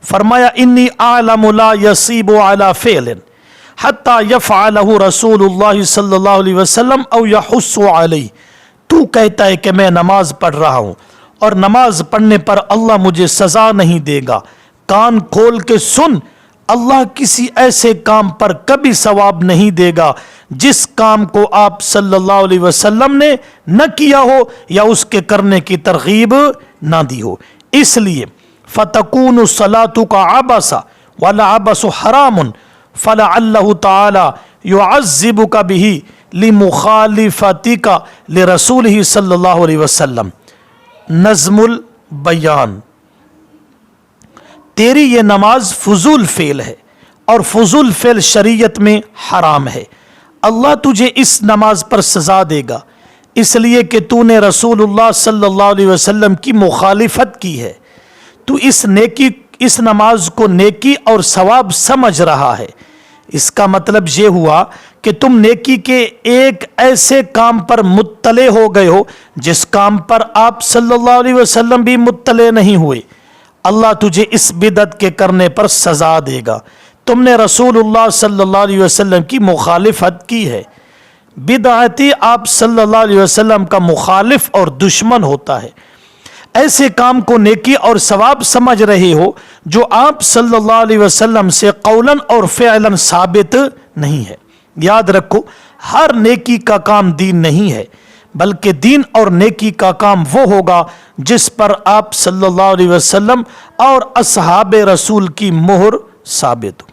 فرمایا انی اعلم لا یصیب علی فعل حتی یفعلہ رسول اللہ صلی اللہ علیہ وسلم او یحث علیہ. تو کہتا ہے کہ میں نماز پڑھ رہا ہوں اور نماز پڑھنے پر اللہ مجھے سزا نہیں دے گا. کان کھول کے سن، اللہ کسی ایسے کام پر کبھی ثواب نہیں دے گا جس کام کو آپ صلی اللہ علیہ وسلم نے نہ کیا ہو یا اس کے کرنے کی ترغیب نہ دی ہو. اس لیے فَتَكُونُ صَلَاتُكَ عَبَسًا وَالْعَبَسُ حَرَامٌ فَلَعَلَّهُ تَعَالَى يُعَذِّبُكَ بِهِ لِمُخَالِفَتِكَ لِرَسُولِهِ صلی اللہ علیہ وسلم. نظم البیان. تیری یہ نماز فضول فعل ہے اور فضول فعل شریعت میں حرام ہے. اللہ تجھے اس نماز پر سزا دے گا اس لیے کہ تو نے رسول اللہ صلی اللہ علیہ وسلم کی مخالفت کی ہے. تو اس نماز کو نیکی اور ثواب سمجھ رہا ہے. اس کا مطلب یہ ہوا کہ تم نیکی کے ایک ایسے کام پر مطلع ہو گئے ہو جس کام پر آپ صلی اللہ علیہ وسلم بھی مطلع نہیں ہوئے. اللہ تجھے اس بدعت کے کرنے پر سزا دے گا. تم نے رسول اللہ صلی اللہ علیہ وسلم کی مخالفت کی ہے. بدعتی آپ صلی اللہ علیہ وسلم کا مخالف اور دشمن ہوتا ہے. ایسے کام کو نیکی اور ثواب سمجھ رہے ہو جو آپ صلی اللہ علیہ وسلم سے قولاً اور فعلاً ثابت نہیں ہے. یاد رکھو، ہر نیکی کا کام دین نہیں ہے بلکہ دین اور نیکی کا کام وہ ہوگا جس پر آپ صلی اللہ علیہ وسلم اور اصحاب رسول کی مہر ثابت ہو.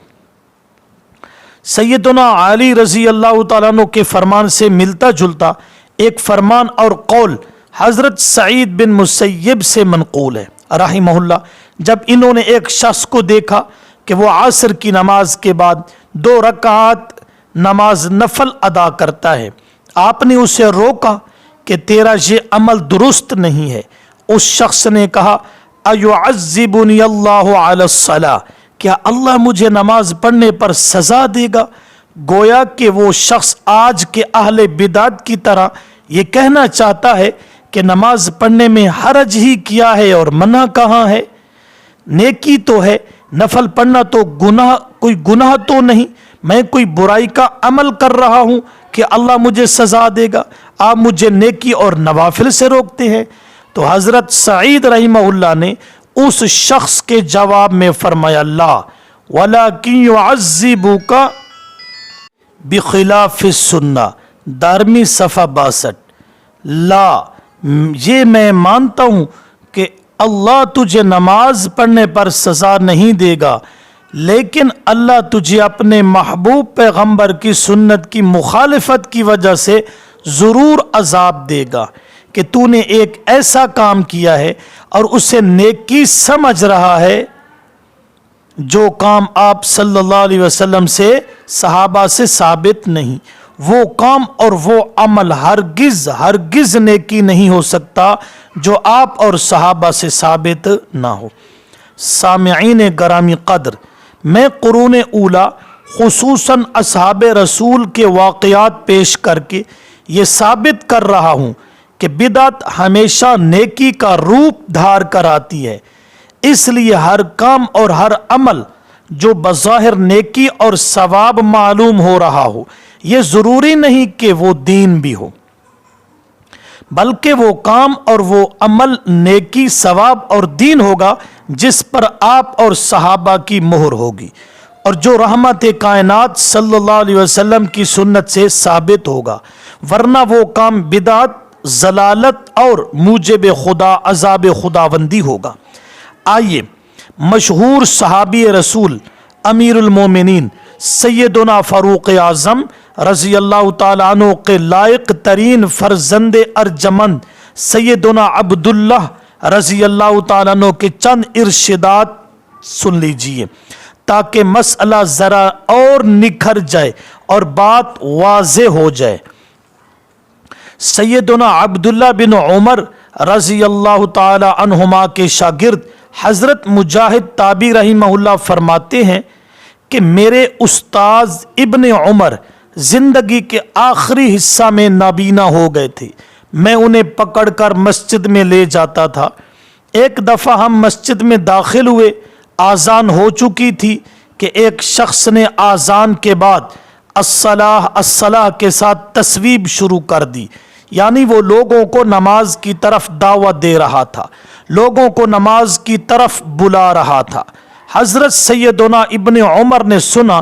سیدنا علی رضی اللہ تعالیٰ عنہ کے فرمان سے ملتا جلتا ایک فرمان اور قول حضرت سعید بن مسیب سے منقول ہے رحمہ اللہ. جب انہوں نے ایک شخص کو دیکھا کہ وہ عصر کی نماز کے بعد 2 رکعات نماز نفل ادا کرتا ہے، آپ نے اسے روکا کہ تیرا یہ عمل درست نہیں ہے. اس شخص نے کہا ایعذبنی اللہ علی الصلاۃ، کیا اللہ مجھے نماز پڑھنے پر سزا دے گا؟ گویا کہ وہ شخص آج کے اہل بدعت کی طرح یہ کہنا چاہتا ہے کہ نماز پڑھنے میں حرج ہی کیا ہے اور منع کہاں ہے؟ نیکی تو ہے، نفل پڑھنا تو کوئی گناہ تو نہیں. میں کوئی برائی کا عمل کر رہا ہوں کہ اللہ مجھے سزا دے گا؟ آپ مجھے نیکی اور نوافل سے روکتے ہیں. تو حضرت سعید رحمہ اللہ نے اس شخص کے جواب میں فرمایا لا وَلَكِنْ يُعَذِّبُكَ بِخِلَافِ السُّنَّةِ. 12 صفحہ 62. لا، یہ میں مانتا ہوں کہ اللہ تجھے نماز پڑھنے پر سزا نہیں دے گا، لیکن اللہ تجھے اپنے محبوب پیغمبر کی سنت کی مخالفت کی وجہ سے ضرور عذاب دے گا کہ تو نے ایک ایسا کام کیا ہے اور اسے نیکی سمجھ رہا ہے جو کام آپ صلی اللہ علیہ وسلم سے صحابہ سے ثابت نہیں. وہ کام اور وہ عمل ہرگز نیکی نہیں ہو سکتا جو آپ اور صحابہ سے ثابت نہ ہو. سامعین گرامی قدر، میں قرون اولا خصوصاً اصحاب رسول کے واقعات پیش کر کے یہ ثابت کر رہا ہوں کہ بدعت ہمیشہ نیکی کا روپ دھار کر آتی ہے. اس لیے ہر کام اور ہر عمل جو بظاہر نیکی اور ثواب معلوم ہو رہا ہو، یہ ضروری نہیں کہ وہ دین بھی ہو، بلکہ وہ کام اور وہ عمل نیکی، ثواب اور دین ہوگا جس پر آپ اور صحابہ کی مہر ہوگی اور جو رحمت کائنات صلی اللہ علیہ وسلم کی سنت سے ثابت ہوگا. ورنہ وہ کام بدعت، ضلالت اور موجب خدا عذاب خداوندی ہوگا. آئیے مشہور صحابی رسول امیر المومنین سیدنا فاروق اعظم رضی اللہ تعالیٰ عنہ کے لائق ترین فرزند ارجمند سیدنا عبداللہ رضی اللہ تعالیٰ عنہ کے چند ارشادات سن لیجئے تاکہ مسئلہ ذرا اور نکھر جائے اور بات واضح ہو جائے. سیدنا عبداللہ بن عمر رضی اللہ تعالی عنہما کے شاگرد حضرت مجاہد تابعی رحمہ اللہ فرماتے ہیں کہ میرے استاذ ابن عمر زندگی کے آخری حصہ میں نابینا ہو گئے تھے۔ میں انہیں پکڑ کر مسجد میں لے جاتا تھا۔ ایک دفعہ ہم مسجد میں داخل ہوئے، آذان ہو چکی تھی کہ ایک شخص نے آذان کے بعد الصلاۃ الصلاۃ کے ساتھ تصویب شروع کر دی، یعنی وہ لوگوں کو نماز کی طرف دعوت دے رہا تھا، لوگوں کو نماز کی طرف بلا رہا تھا۔ حضرت سیدنا ابن عمر نے سنا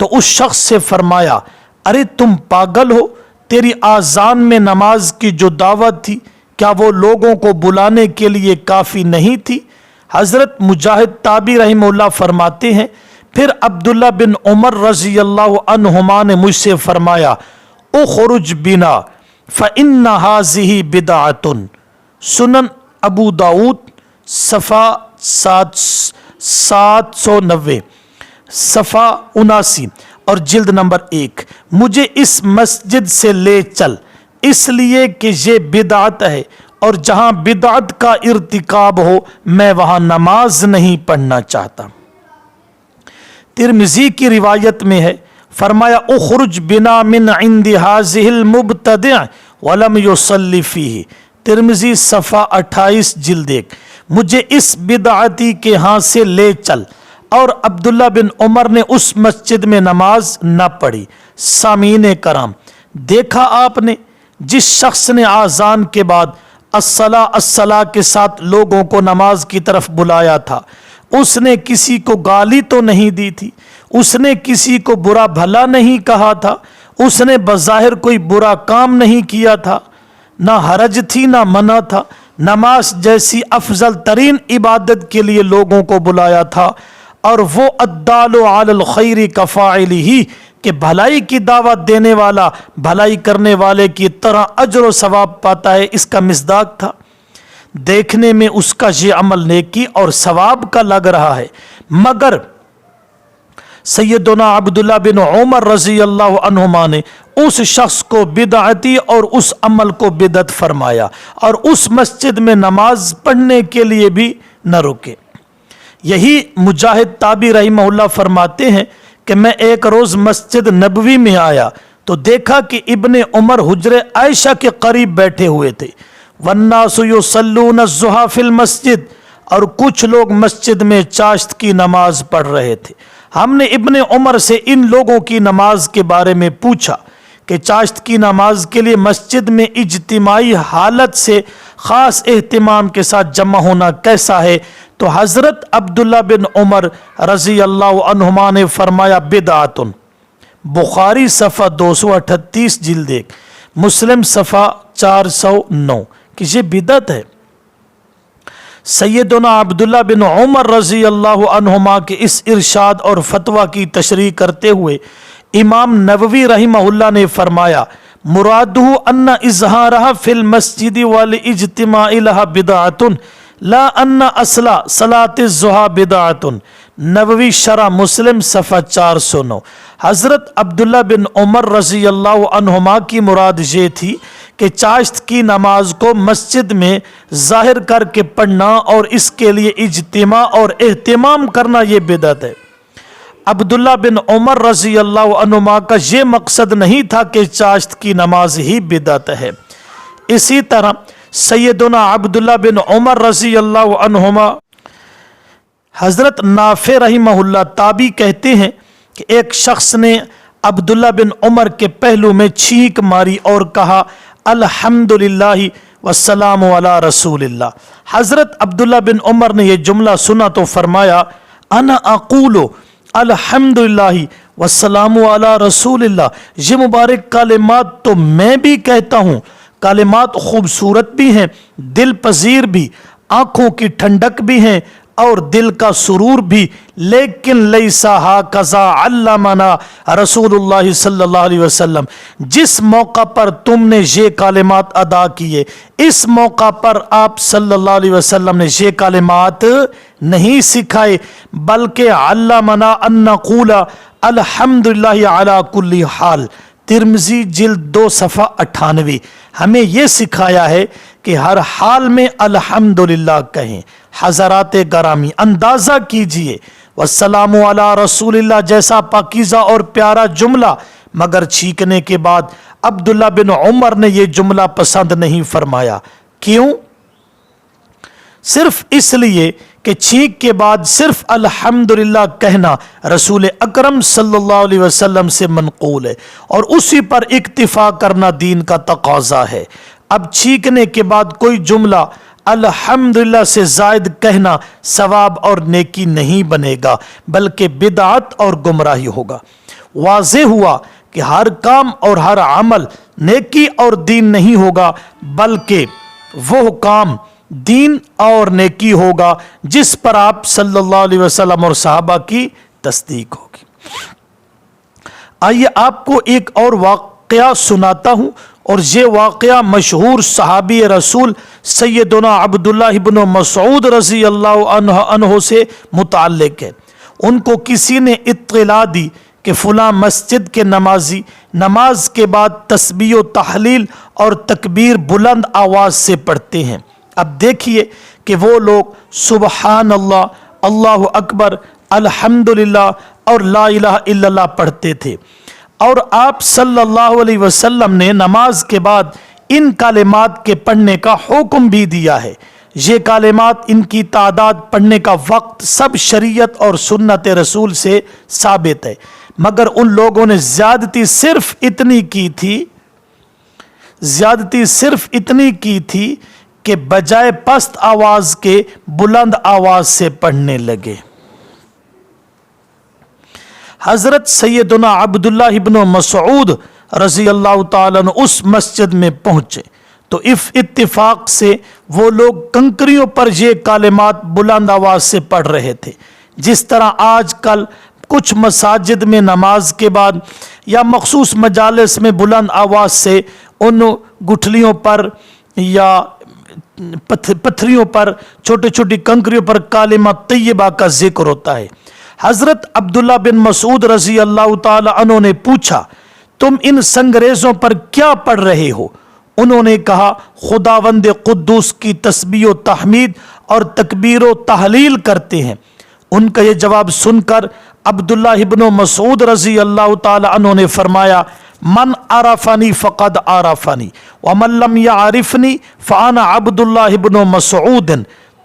تو اس شخص سے فرمایا، ارے تم پاگل ہو، تیری آذان میں نماز کی جو دعوت تھی کیا وہ لوگوں کو بلانے کے لیے کافی نہیں تھی؟ حضرت مجاہد تابعی رحمہ اللہ فرماتے ہیں، پھر عبداللہ بن عمر رضی اللہ عنہما نے مجھ سے فرمایا، اخرج بنا فإن هذه بدعۃ۔ سنن ابو داؤد صفحہ 790، صفحہ 79 اور جلد نمبر 1۔ مجھے اس مسجد سے لے چل، اس لیے کہ یہ بدعت ہے، اور جہاں بدعت کا ارتکاب ہو میں وہاں نماز نہیں پڑھنا چاہتا۔ ترمذی کی روایت میں ہے، فرمایا اخرج بنا من عند هذه المبتدع ولم يصلي فيه۔ ترمذی صفحہ 28 جلد 1۔ مجھے اس بدعتی کے ہاں سے لے چل، اور عبداللہ بن عمر نے اس مسجد میں نماز نہ پڑھی۔ سامعین کرام، دیکھا آپ نے، جس شخص نے آذان کے بعد الصلاۃ الصلاۃ کے ساتھ لوگوں کو نماز کی طرف بلایا تھا، اس نے کسی کو گالی تو نہیں دی تھی، اس نے کسی کو برا بھلا نہیں کہا تھا، اس نے بظاہر کوئی برا کام نہیں کیا تھا، نہ حرج تھی نہ منع تھا، نماز جیسی افضل ترین عبادت کے لیے لوگوں کو بلایا تھا، اور وہ الدال علی الخیر کفاعلہ، کہ بھلائی کی دعوت دینے والا بھلائی کرنے والے کی طرح اجر و ثواب پاتا ہے، اس کا مصداق تھا۔ دیکھنے میں اس کا یہ عمل نیکی اور ثواب کا لگ رہا ہے، مگر سیدنا عبداللہ بن عمر رضی اللہ عنہما نے اس شخص کو بدعتی اور اس عمل کو بدعت فرمایا، اور اس مسجد میں نماز پڑھنے کے لیے بھی نہ رکے۔ یہی مجاہد تابعی رحمہ اللہ فرماتے ہیں کہ میں ایک روز مسجد نبوی میں آیا تو دیکھا کہ ابن عمر حجر عائشہ کے قریب بیٹھے ہوئے تھے، والناس یصلون الضحیٰ فی المسجد، اور کچھ لوگ مسجد میں چاشت کی نماز پڑھ رہے تھے۔ ہم نے ابن عمر سے ان لوگوں کی نماز کے بارے میں پوچھا کہ چاشت کی نماز کے لیے مسجد میں اجتماعی حالت سے خاص اہتمام کے ساتھ جمع ہونا کیسا ہے، تو حضرت عبداللہ بن عمر رضی اللہ عنہما نے فرمایا بدعۃ۔ بخاری صفحہ 238 جلد 1، مسلم صفحہ 409، کہ یہ بدعت ہے۔ سیدنا عبداللہ بن عمر رضی اللہ عنہما کے اس ارشاد اور فتویٰ کی تشریح کرتے ہوئے امام نووی رحمہ اللہ نے فرمایا، مرادہ ان اظہارہ فی المسجد والاجتماع لہا بدعۃ لا ان اصل صلاۃ الضحیٰ بدعۃ۔ نووی شرح مسلم صفحہ 409۔ حضرت عبداللہ بن عمر رضی اللہ عنہما کی مراد یہ تھی کہ چاشت کی نماز کو مسجد میں ظاہر کر کے پڑھنا اور اس کے لیے اجتماع اور اہتمام کرنا یہ بدعت ہے۔ عبداللہ بن عمر رضی اللہ عنہما کا یہ مقصد نہیں تھا کہ چاشت کی نماز ہی بدعت ہے۔ اسی طرح سیدنا عبداللہ بن عمر رضی اللہ عنہما، حضرت نافع رحمہ اللہ تابعی کہتے ہیں کہ ایک شخص نے عبداللہ بن عمر کے پہلو میں چھینک ماری اور کہا الحمدللہ والسلام علی رسول اللہ۔ حضرت عبداللہ بن عمر نے یہ جملہ سنا تو فرمایا انا اقول الحمدللہ والسلام علی رسول اللہ، یہ مبارک کلمات تو میں بھی کہتا ہوں، کلمات خوبصورت بھی ہیں، دل پذیر بھی، آنکھوں کی ٹھنڈک بھی ہیں اور دل کا سرور بھی، لیکن لیسا ہاکذا علمنا رسول اللہ صلی اللہ علیہ وسلم، جس موقع پر تم نے یہ کلمات ادا کیے، اس موقع پر آپ صلی اللہ علیہ وسلم نے یہ کلمات نہیں سکھائے، بلکہ علمنا ان نقول الحمدللہ علی کل حال۔ ترمذی جلد 2 صفحہ 98۔ ہمیں یہ سکھایا ہے کہ ہر حال میں الحمدللہ کہیں۔ حضرات گرامی، اندازہ کیجئے والسلام علی رسول اللہ جیسا پاکیزہ اور پیارا جملہ مگر چھینکنے کے بعد عبداللہ بن عمر نے یہ جملہ پسند نہیں فرمایا۔ کیوں؟ صرف اس لیے کہ چھینک کے بعد صرف الحمدللہ کہنا رسول اکرم صلی اللہ علیہ وسلم سے منقول ہے اور اسی پر اکتفا کرنا دین کا تقاضا ہے۔ اب چھینکنے کے بعد کوئی جملہ الحمدللہ سے زائد کہنا ثواب اور نیکی نہیں بنے گا بلکہ بدعت اور گمراہی ہوگا۔ واضح ہوا کہ ہر کام اور ہر عمل نیکی اور دین نہیں ہوگا بلکہ وہ کام دین اور نیکی ہوگا جس پر آپ صلی اللہ علیہ وسلم اور صحابہ کی تصدیق ہوگی۔ آئیے آپ کو ایک اور واقعہ سناتا ہوں، اور یہ واقعہ مشہور صحابی رسول سیدنا عبداللہ ابن مسعود رضی اللہ عنہ سے متعلق ہے۔ ان کو کسی نے اطلاع دی کہ فلاں مسجد کے نمازی نماز کے بعد تسبیح و تحلیل اور تکبیر بلند آواز سے پڑھتے ہیں۔ اب دیکھیے کہ وہ لوگ سبحان اللہ، اللہ اکبر، الحمدللہ اور لا الہ الا اللہ پڑھتے تھے، اور آپ صلی اللہ علیہ وسلم نے نماز کے بعد ان کلمات کے پڑھنے کا حکم بھی دیا ہے۔ یہ کلمات، ان کی تعداد، پڑھنے کا وقت سب شریعت اور سنت رسول سے ثابت ہے، مگر ان لوگوں نے زیادتی صرف اتنی کی تھی کہ بجائے پست آواز کے بلند آواز سے پڑھنے لگے۔ حضرت سیدنا عبداللہ ابن مسعود رضی اللہ تعالیٰ عنہ اس مسجد میں پہنچے تو اتفاق سے وہ لوگ کنکریوں پر یہ کلمات بلند آواز سے پڑھ رہے تھے، جس طرح آج کل کچھ مساجد میں نماز کے بعد یا مخصوص مجالس میں بلند آواز سے ان گٹھلیوں پر یا پتھریوں پر، چھوٹی چھوٹی کنکریوں پر کلمہ طیبہ کا ذکر ہوتا ہے۔ حضرت عبداللہ بن مسعود رضی اللہ تعالی عنہ نے پوچھا، تم ان سنگریزوں پر کیا پڑھ رہے ہو؟ انہوں نے کہا، خداوند قدوس کی تسبیح و تحمید اور تکبیر و تحلیل کرتے ہیں۔ ان کا یہ جواب سن کر عبداللہ ابن مسعود رضی اللہ تعالی عنہ نے فرمایا، من عرفنی فقد عرفنی ومن لم یعرفنی فانا عبداللہ ابن مسعود۔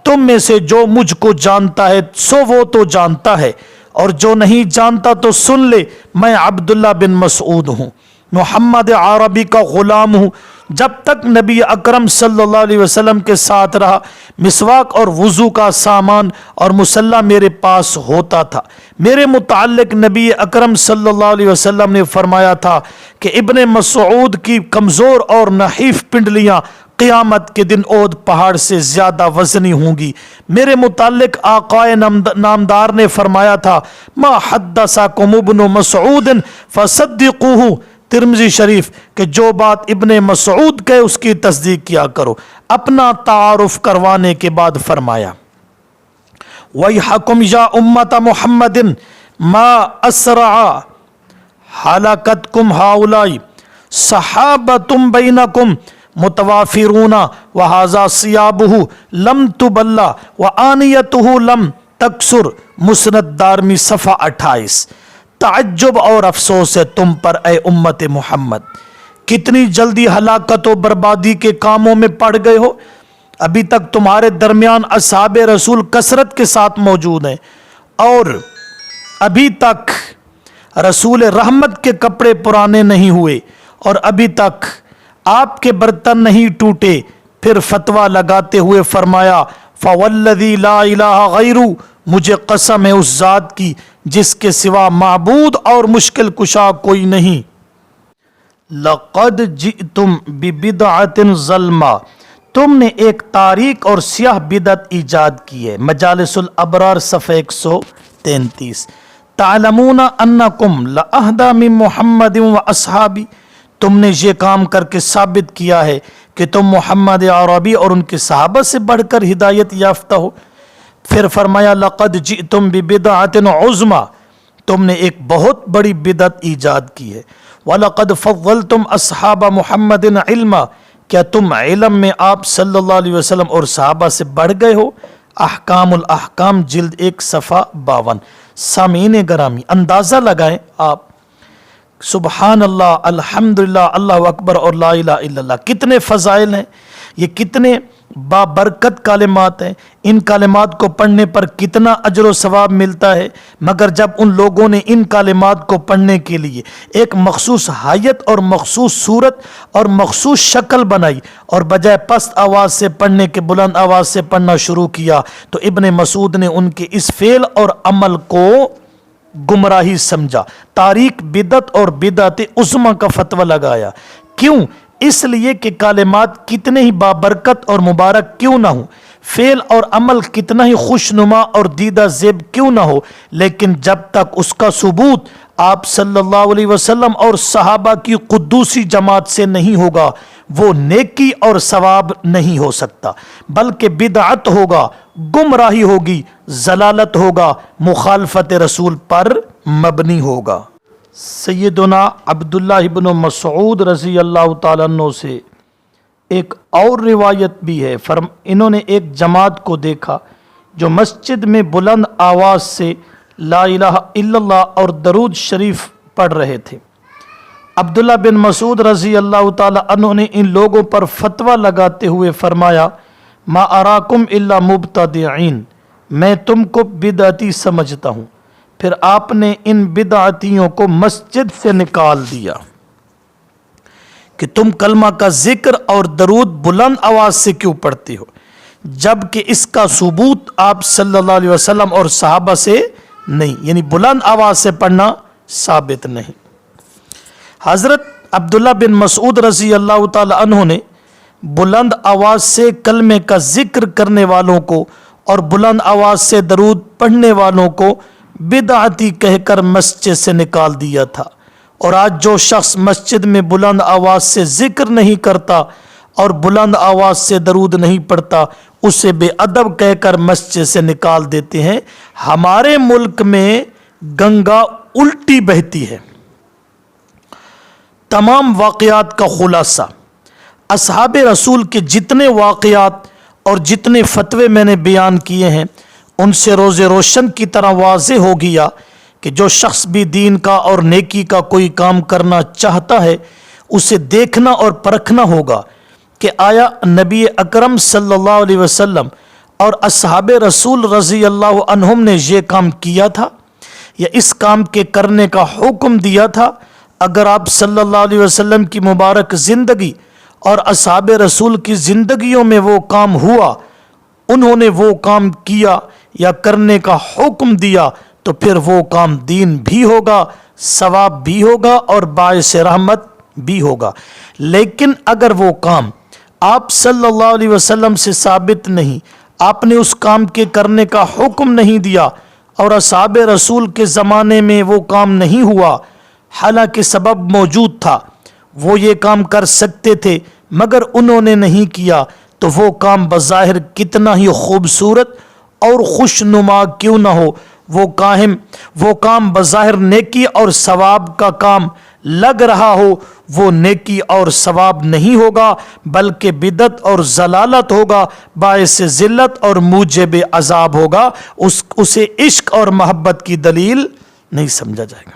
تم میں سے جو مجھ کو جانتا ہے سو وہ تو جانتا ہے، اور جو نہیں جانتا تو سن لے، میں عبداللہ بن مسعود ہوں، محمد عربی کا غلام ہوں۔ جب تک نبی اکرم صلی اللہ علیہ وسلم کے ساتھ رہا، مسواک اور وضو کا سامان اور مصلی میرے پاس ہوتا تھا۔ میرے متعلق نبی اکرم صلی اللہ علیہ وسلم نے فرمایا تھا کہ ابن مسعود کی کمزور اور نحیف پنڈلیاں قیامت کے دن احد پہاڑ سے زیادہ وزنی ہوں گی۔ میرے متعلق آقائے نامدار نے فرمایا تھا، ما حدثکم ابن مسعود فصدقوہ، ترمذی شریف، کہ جو بات ابن مسعود کہے اس کی تصدیق کیا کرو۔ اپنا تعارف کروانے کے بعد فرمایا، وَيْحَكُمْ يَا أُمَّةَ مُحَمَّدٍ مَا أَسْرَعَ حَلَكَتْكُمْ هَؤُلَاءِ صَحَابَةٌ بَيْنَكُمْ متوافرون وہذا ثیابہ لم تبلّ وآنیتہ لم تکسر، مسند دارمی صفحہ 28۔ تعجب اور افسوس ہے تم پر اے امت محمد، کتنی جلدی ہلاکت و بربادی کے کاموں میں پڑ گئے ہو۔ ابھی تک تمہارے درمیان اصحاب رسول کثرت کے ساتھ موجود ہیں، اور ابھی تک رسول رحمت کے کپڑے پرانے نہیں ہوئے، اور ابھی تک آپ کے برتن نہیں ٹوٹے۔ پھر فتویٰ لگاتے ہوئے فرمایا، فوالذی لا الہ غیرہ، مجھے قسم ہے اس ذات کی جس کے سوا معبود اور مشکل کشا کوئی نہیں، لقد جئتم ببدعۃ ظلمہ، تم نے ایک تاریک اور سیاہ بدعت ایجاد کی ہے۔ مجالس الابرار صفحہ 133۔ تعلمون انکم لأہدی من محمد و اصحابی، تم نے یہ کام کر کے ثابت کیا ہے کہ تم محمد عربی اور ان کے صحابہ سے بڑھ کر ہدایت یافتہ ہو۔ پھر فرمایا، لقد جئتم ببدعۃ عظمی، تم نے ایک بہت بڑی بدعت ایجاد کی ہے۔ وَلَقَدْ فَضَّلْتُمْ أَصْحَابَ مُحَمَّدٍ عِلْمًا، کیا تم علم میں آپ صلی اللہ علیہ وسلم اور صحابہ سے بڑھ گئے ہو۔ احکام الاحکام جلد 1 صفحہ 52۔ سامعین گرامی، اندازہ لگائیں آپ سبحان اللہ، الحمدللہ، اللہ اکبر اور لا الہ الا اللہ، کتنے فضائل ہیں، یہ کتنے بابرکت کلمات ہیں، ان کلمات کو پڑھنے پر کتنا اجر و ثواب ملتا ہے۔ مگر جب ان لوگوں نے ان کلمات کو پڑھنے کے لیے ایک مخصوص حیت اور مخصوص صورت اور مخصوص شکل بنائی اور بجائے پست آواز سے پڑھنے کے بلند آواز سے پڑھنا شروع کیا، تو ابن مسعود نے ان کے اس فعل اور عمل کو گمراہی سمجھا، تاریک بدعت اور بدعت عظمی کا فتویٰ لگایا۔ کیوں؟ اس لیے کہ کلمات کتنے ہی بابرکت اور مبارک کیوں نہ ہوں، فعل اور عمل کتنا ہی خوشنما اور دیدہ زیب کیوں نہ ہو، لیکن جب تک اس کا ثبوت آپ صلی اللہ علیہ وسلم اور صحابہ کی قدوسی جماعت سے نہیں ہوگا، وہ نیکی اور ثواب نہیں ہو سکتا، بلکہ بدعت ہوگا، گمراہی ہوگی، ضلالت ہوگا، مخالفت رسول پر مبنی ہوگا۔ سیدنا عبداللہ ابن مسعود رضی اللہ تعالیٰ عنہ سے ایک اور روایت بھی ہے، انہوں نے ایک جماعت کو دیکھا جو مسجد میں بلند آواز سے لا الہ الا اللہ اور درود شریف پڑھ رہے تھے۔ عبداللہ بن مسعود رضی اللہ تعالیٰ عنہ نے ان لوگوں پر فتویٰ لگاتے ہوئے فرمایا، ما اراکم الا مبتدعین، میں تم کو بدعتی سمجھتا ہوں۔ پھر آپ نے ان بدعتیوں کو مسجد سے نکال دیا کہ تم کلمہ کا ذکر اور درود بلند آواز سے کیوں پڑھتے ہو، جبکہ اس کا ثبوت آپ صلی اللہ علیہ وسلم اور صحابہ سے نہیں، یعنی بلند آواز سے پڑھنا ثابت نہیں۔ حضرت عبداللہ بن مسعود رضی اللہ تعالی عنہ نے بلند آواز سے کلمے کا ذکر کرنے والوں کو اور بلند آواز سے درود پڑھنے والوں کو بدعتی کہہ کر مسجد سے نکال دیا تھا، اور آج جو شخص مسجد میں بلند آواز سے ذکر نہیں کرتا اور بلند آواز سے درود نہیں پڑھتا، اسے بے ادب کہہ کر مسجد سے نکال دیتے ہیں۔ ہمارے ملک میں گنگا الٹی بہتی ہے۔ تمام واقعات کا خلاصہ، اصحاب رسول کے جتنے واقعات اور جتنے فتوے میں نے بیان کیے ہیں، ان سے روز روشن کی طرح واضح ہو گیا کہ جو شخص بھی دین کا اور نیکی کا کوئی کام کرنا چاہتا ہے، اسے دیکھنا اور پرکھنا ہوگا کہ آیا نبی اکرم صلی اللہ علیہ وسلم اور اصحاب رسول رضی اللہ عنہم نے یہ کام کیا تھا یا اس کام کے کرنے کا حکم دیا تھا۔ اگر آپ صلی اللہ علیہ وسلم کی مبارک زندگی اور اصحاب رسول کی زندگیوں میں وہ کام ہوا، انہوں نے وہ کام کیا یا کرنے کا حکم دیا، تو پھر وہ کام دین بھی ہوگا، ثواب بھی ہوگا اور باعث رحمت بھی ہوگا۔ لیکن اگر وہ کام آپ صلی اللہ علیہ وسلم سے ثابت نہیں، آپ نے اس کام کے کرنے کا حکم نہیں دیا اور اصحاب رسول کے زمانے میں وہ کام نہیں ہوا، حالانکہ سبب موجود تھا، وہ یہ کام کر سکتے تھے مگر انہوں نے نہیں کیا، تو وہ کام بظاہر کتنا ہی خوبصورت اور خوشنما کیوں نہ ہو، وہ کام بظاہر نیکی اور ثواب کا کام لگ رہا ہو، وہ نیکی اور ثواب نہیں ہوگا بلکہ بدعت اور ضلالت ہوگا، باعث ذلت اور موجب عذاب ہوگا، اسے عشق اور محبت کی دلیل نہیں سمجھا جائے گا۔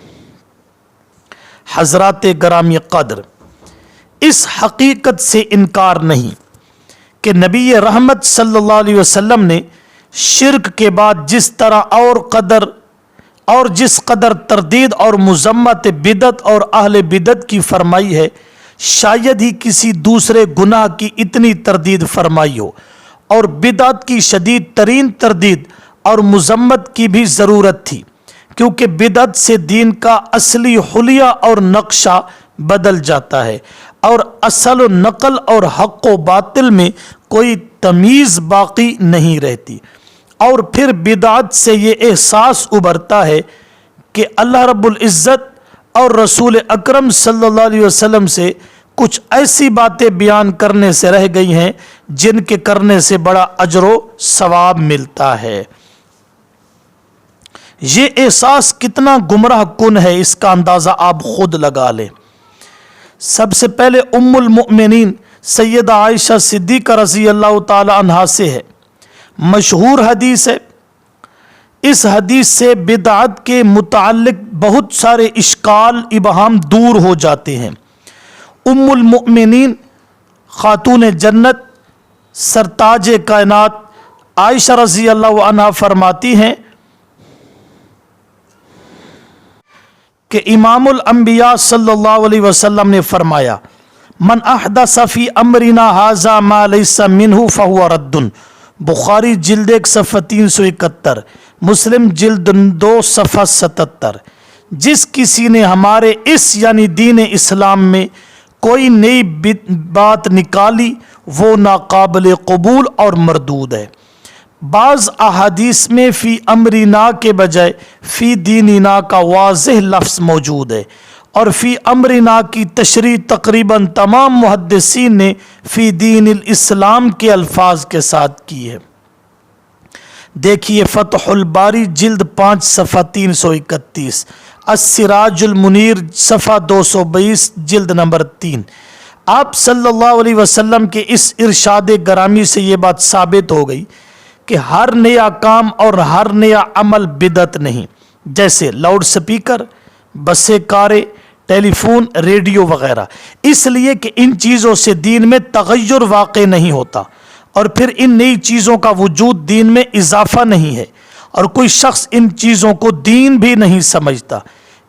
حضرات گرامی قدر، اس حقیقت سے انکار نہیں کہ نبی رحمت صلی اللہ علیہ وسلم نے شرک کے بعد جس قدر تردید اور مذمت بدعت اور اہل بدعت کی فرمائی ہے، شاید ہی کسی دوسرے گناہ کی اتنی تردید فرمائی ہو، اور بدعت کی شدید ترین تردید اور مذمت کی بھی ضرورت تھی، کیونکہ بدعت سے دین کا اصلی حلیہ اور نقشہ بدل جاتا ہے، اور اصل و نقل اور حق و باطل میں کوئی تمیز باقی نہیں رہتی، اور پھر بدعت سے یہ احساس ابھرتا ہے کہ اللہ رب العزت اور رسول اکرم صلی اللہ علیہ وسلم سے کچھ ایسی باتیں بیان کرنے سے رہ گئی ہیں جن کے کرنے سے بڑا اجر و ثواب ملتا ہے۔ یہ احساس کتنا گمراہ کن ہے، اس کا اندازہ آپ خود لگا لیں۔ سب سے پہلے ام المؤمنین سیدہ عائشہ صدیقہ رضی اللہ تعالی عنہا سے ہے، مشہور حدیث ہے اس حدیث سے بدعت کے متعلق بہت سارے اشکال ابہام دور ہو جاتے ہیں۔ ام المؤمنین خاتون جنت سرتاج کائنات عائشہ رضی اللہ عنہا فرماتی ہیں کہ امام الانبیاء صلی اللہ علیہ وسلم نے فرمایا من احدث فی امرنا ھذا ما لیس منہ فہو رد۔ بخاری جلد 1 صفحہ 371، مسلم جلد 2 صفحہ 77۔ جس کسی نے ہمارے اس یعنی دین اسلام میں کوئی نئی بات نکالی وہ ناقابل قبول اور مردود ہے۔ بعض احادیث میں فی امرنا کے بجائے فی دیننا کا واضح لفظ موجود ہے، اور فی امرنا کی تشریح تقریباً تمام محدثین نے فی دین الاسلام کے الفاظ کے ساتھ کی ہے۔ دیکھیے فتح الباری جلد 5 صفحہ 331، السراج المنیر صفحہ 222 جلد نمبر 3۔ آپ صلی اللہ علیہ وسلم کے اس ارشاد گرامی سے یہ بات ثابت ہو گئی کہ ہر نیا کام اور ہر نیا عمل بدعت نہیں، جیسے لاؤڈ سپیکر، بسیں، کاریں، ٹیلی فون، ریڈیو وغیرہ، اس لیے کہ ان چیزوں سے دین میں تغیر واقع نہیں ہوتا، اور پھر ان نئی چیزوں کا وجود دین میں اضافہ نہیں ہے، اور کوئی شخص ان چیزوں کو دین بھی نہیں سمجھتا،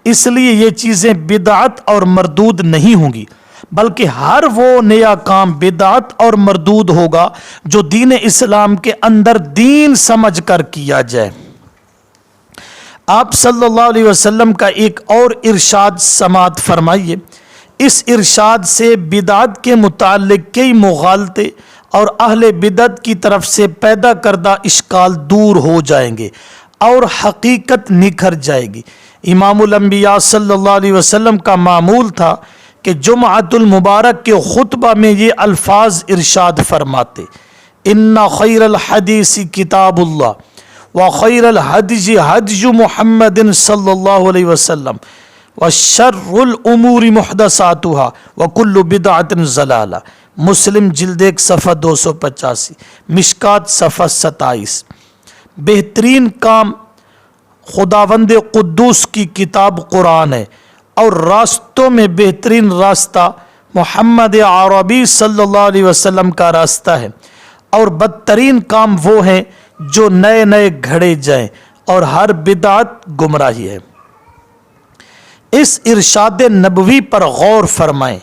اس لیے یہ چیزیں بدعت اور مردود نہیں ہوں گی، بلکہ ہر وہ نیا کام بدعت اور مردود ہوگا جو دین اسلام کے اندر دین سمجھ کر کیا جائے۔ آپ صلی اللہ علیہ وسلم کا ایک اور ارشاد سماعت فرمائیے۔ اس ارشاد سے بدعت کے متعلق کئی مغالطے اور اہل بدعت کی طرف سے پیدا کردہ اشکال دور ہو جائیں گے اور حقیقت نکھر جائے گی۔ امام الانبیاء صلی اللہ علیہ وسلم کا معمول تھا کہ جمعۃ المبارک کے خطبہ میں یہ الفاظ ارشاد فرماتے: ان خیر الحدیث کتاب اللہ وخیر الہدی ہدی محمد صلی اللہ علیہ وسلم وشر الامور محدثاتها وکل بدعۃ ضلالہ۔ مسلم جلد 1 صفحہ 285، مشکات صفحہ 27۔ بہترین کام خداوند قدوس کی کتاب قرآن ہے، اور راستوں میں بہترین راستہ محمد عربی صلی اللہ علیہ وسلم کا راستہ ہے، اور بدترین کام وہ ہیں جو نئے نئے گھڑے جائیں، اور ہر بدعت گمراہی ہے۔ اس ارشاد نبوی پر غور فرمائیں۔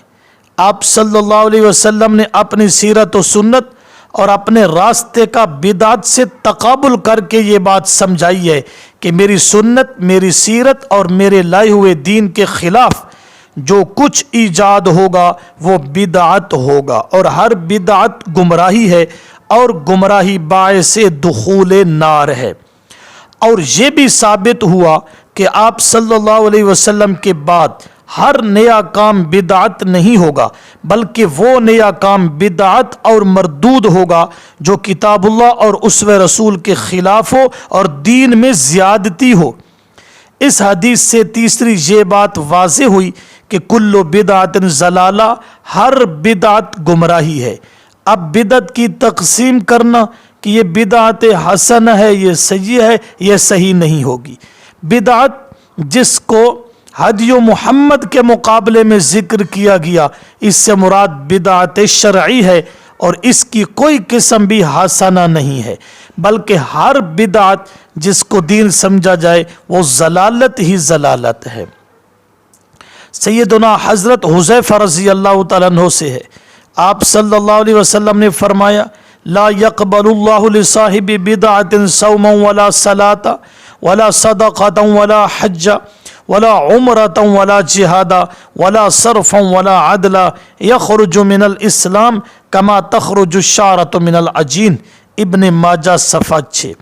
آپ صلی اللہ علیہ وسلم نے اپنی سیرت و سنت اور اپنے راستے کا بدعت سے تقابل کر کے یہ بات سمجھائی ہے کہ میری سنت، میری سیرت اور میرے لائے ہوئے دین کے خلاف جو کچھ ایجاد ہوگا وہ بدعت ہوگا، اور ہر بدعت گمراہی ہے، اور گمراہی باعث دخول نار ہے۔ اور یہ بھی ثابت ہوا کہ آپ صلی اللہ علیہ وسلم کے بعد ہر نیا کام بدعت نہیں ہوگا، بلکہ وہ نیا کام بدعت اور مردود ہوگا جو کتاب اللہ اور اسوہ رسول کے خلاف ہو اور دین میں زیادتی ہو۔ اس حدیث سے تیسری یہ بات واضح ہوئی کہ کل بدعت ضلالہ، ہر بدعت گمراہی ہے۔ اب بدعت کی تقسیم کرنا کہ یہ بدعت حسن ہے، یہ سیئہ ہے، یہ صحیح نہیں ہوگی۔ بدعت جس کو ہدی محمد کے مقابلے میں ذکر کیا گیا، اس سے مراد بدعت شرعی ہے، اور اس کی کوئی قسم بھی حسنہ نہیں ہے، بلکہ ہر بدعت جس کو دین سمجھا جائے وہ ضلالت ہی ضلالت ہے۔ سیدنا حضرت حذیفہ رضی اللہ تعالیٰ عنہ سے ہے، آپ صلی اللہ علیہ وسلم نے فرمایا: لا يقبل الله لصاحب بدعة صوما ولا صلاة ولا صدقة ولا حج ولا عمرة ولا جهادا ولا صرفا ولا عدلا يخرج من الاسلام كما تخرج الشعرة من العجين۔ ابن ماجہ صفحہ 6۔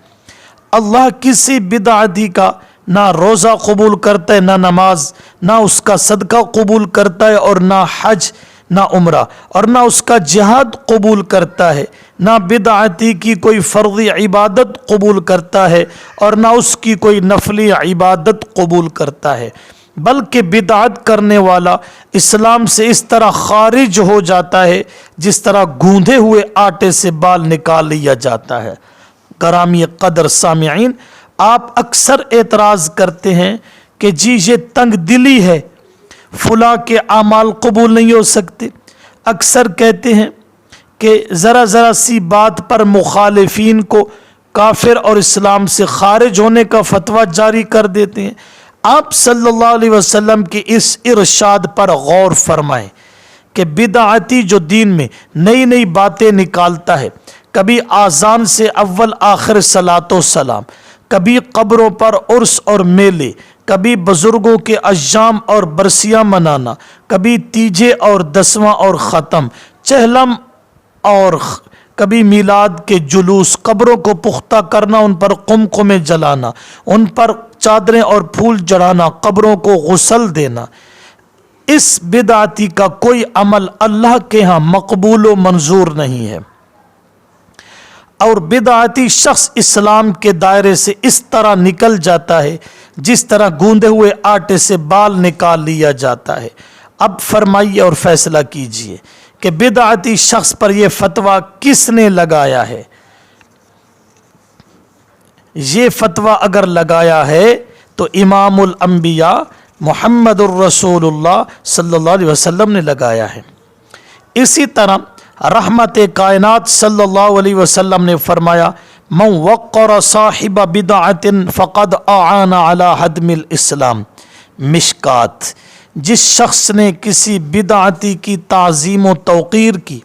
اللہ کسی بدعتی کا نہ روزہ قبول کرتا ہے، نہ نماز، نہ اس کا صدقہ قبول کرتا ہے، اور نہ حج، نہ عمرہ، اور نہ اس کا جہاد قبول کرتا ہے، نہ بدعتی کی کوئی فرضی عبادت قبول کرتا ہے، اور نہ اس کی کوئی نفلی عبادت قبول کرتا ہے، بلکہ بدعت کرنے والا اسلام سے اس طرح خارج ہو جاتا ہے جس طرح گوندھے ہوئے آٹے سے بال نکال لیا جاتا ہے۔ گرامی قدر سامعین، آپ اکثر اعتراض کرتے ہیں کہ جی یہ تنگ دلی ہے، فلاں کے اعمال قبول نہیں ہو سکتے۔ اکثر کہتے ہیں کہ ذرا سی بات پر مخالفین کو کافر اور اسلام سے خارج ہونے کا فتویٰ جاری کر دیتے ہیں۔ آپ صلی اللہ علیہ وسلم کے اس ارشاد پر غور فرمائیں کہ بدعتی جو دین میں نئی باتیں نکالتا ہے، کبھی آذان سے اول آخر صلاۃ و سلام، کبھی قبروں پر عرس اور میلے، کبھی بزرگوں کے ایام اور برسیاں منانا، کبھی تیجے اور دسواں اور ختم، چہلم اور کبھی میلاد کے جلوس، قبروں کو پختہ کرنا، ان پر قمقمے جلانا، ان پر چادریں اور پھول چڑھانا، قبروں کو غسل دینا، اس بدعتی کا کوئی عمل اللہ کے ہاں مقبول و منظور نہیں ہے۔ اور بدعتی شخص اسلام کے دائرے سے اس طرح نکل جاتا ہے جس طرح گوندے ہوئے آٹے سے بال نکال لیا جاتا ہے۔ اب فرمائیے اور فیصلہ کیجئے کہ بدعتی شخص پر یہ فتویٰ کس نے لگایا ہے؟ یہ فتویٰ اگر لگایا ہے تو امام الانبیاء محمد الرسول اللہ صلی اللہ علیہ وسلم نے لگایا ہے۔ اسی طرح رحمت کائنات صلی اللہ علیہ وسلم نے فرمایا من وقر صاحب بدعت فقد اعان علی ہدم الاسلام، مشکات۔ جس شخص نے کسی بدعتی کی تعظیم و توقیر کی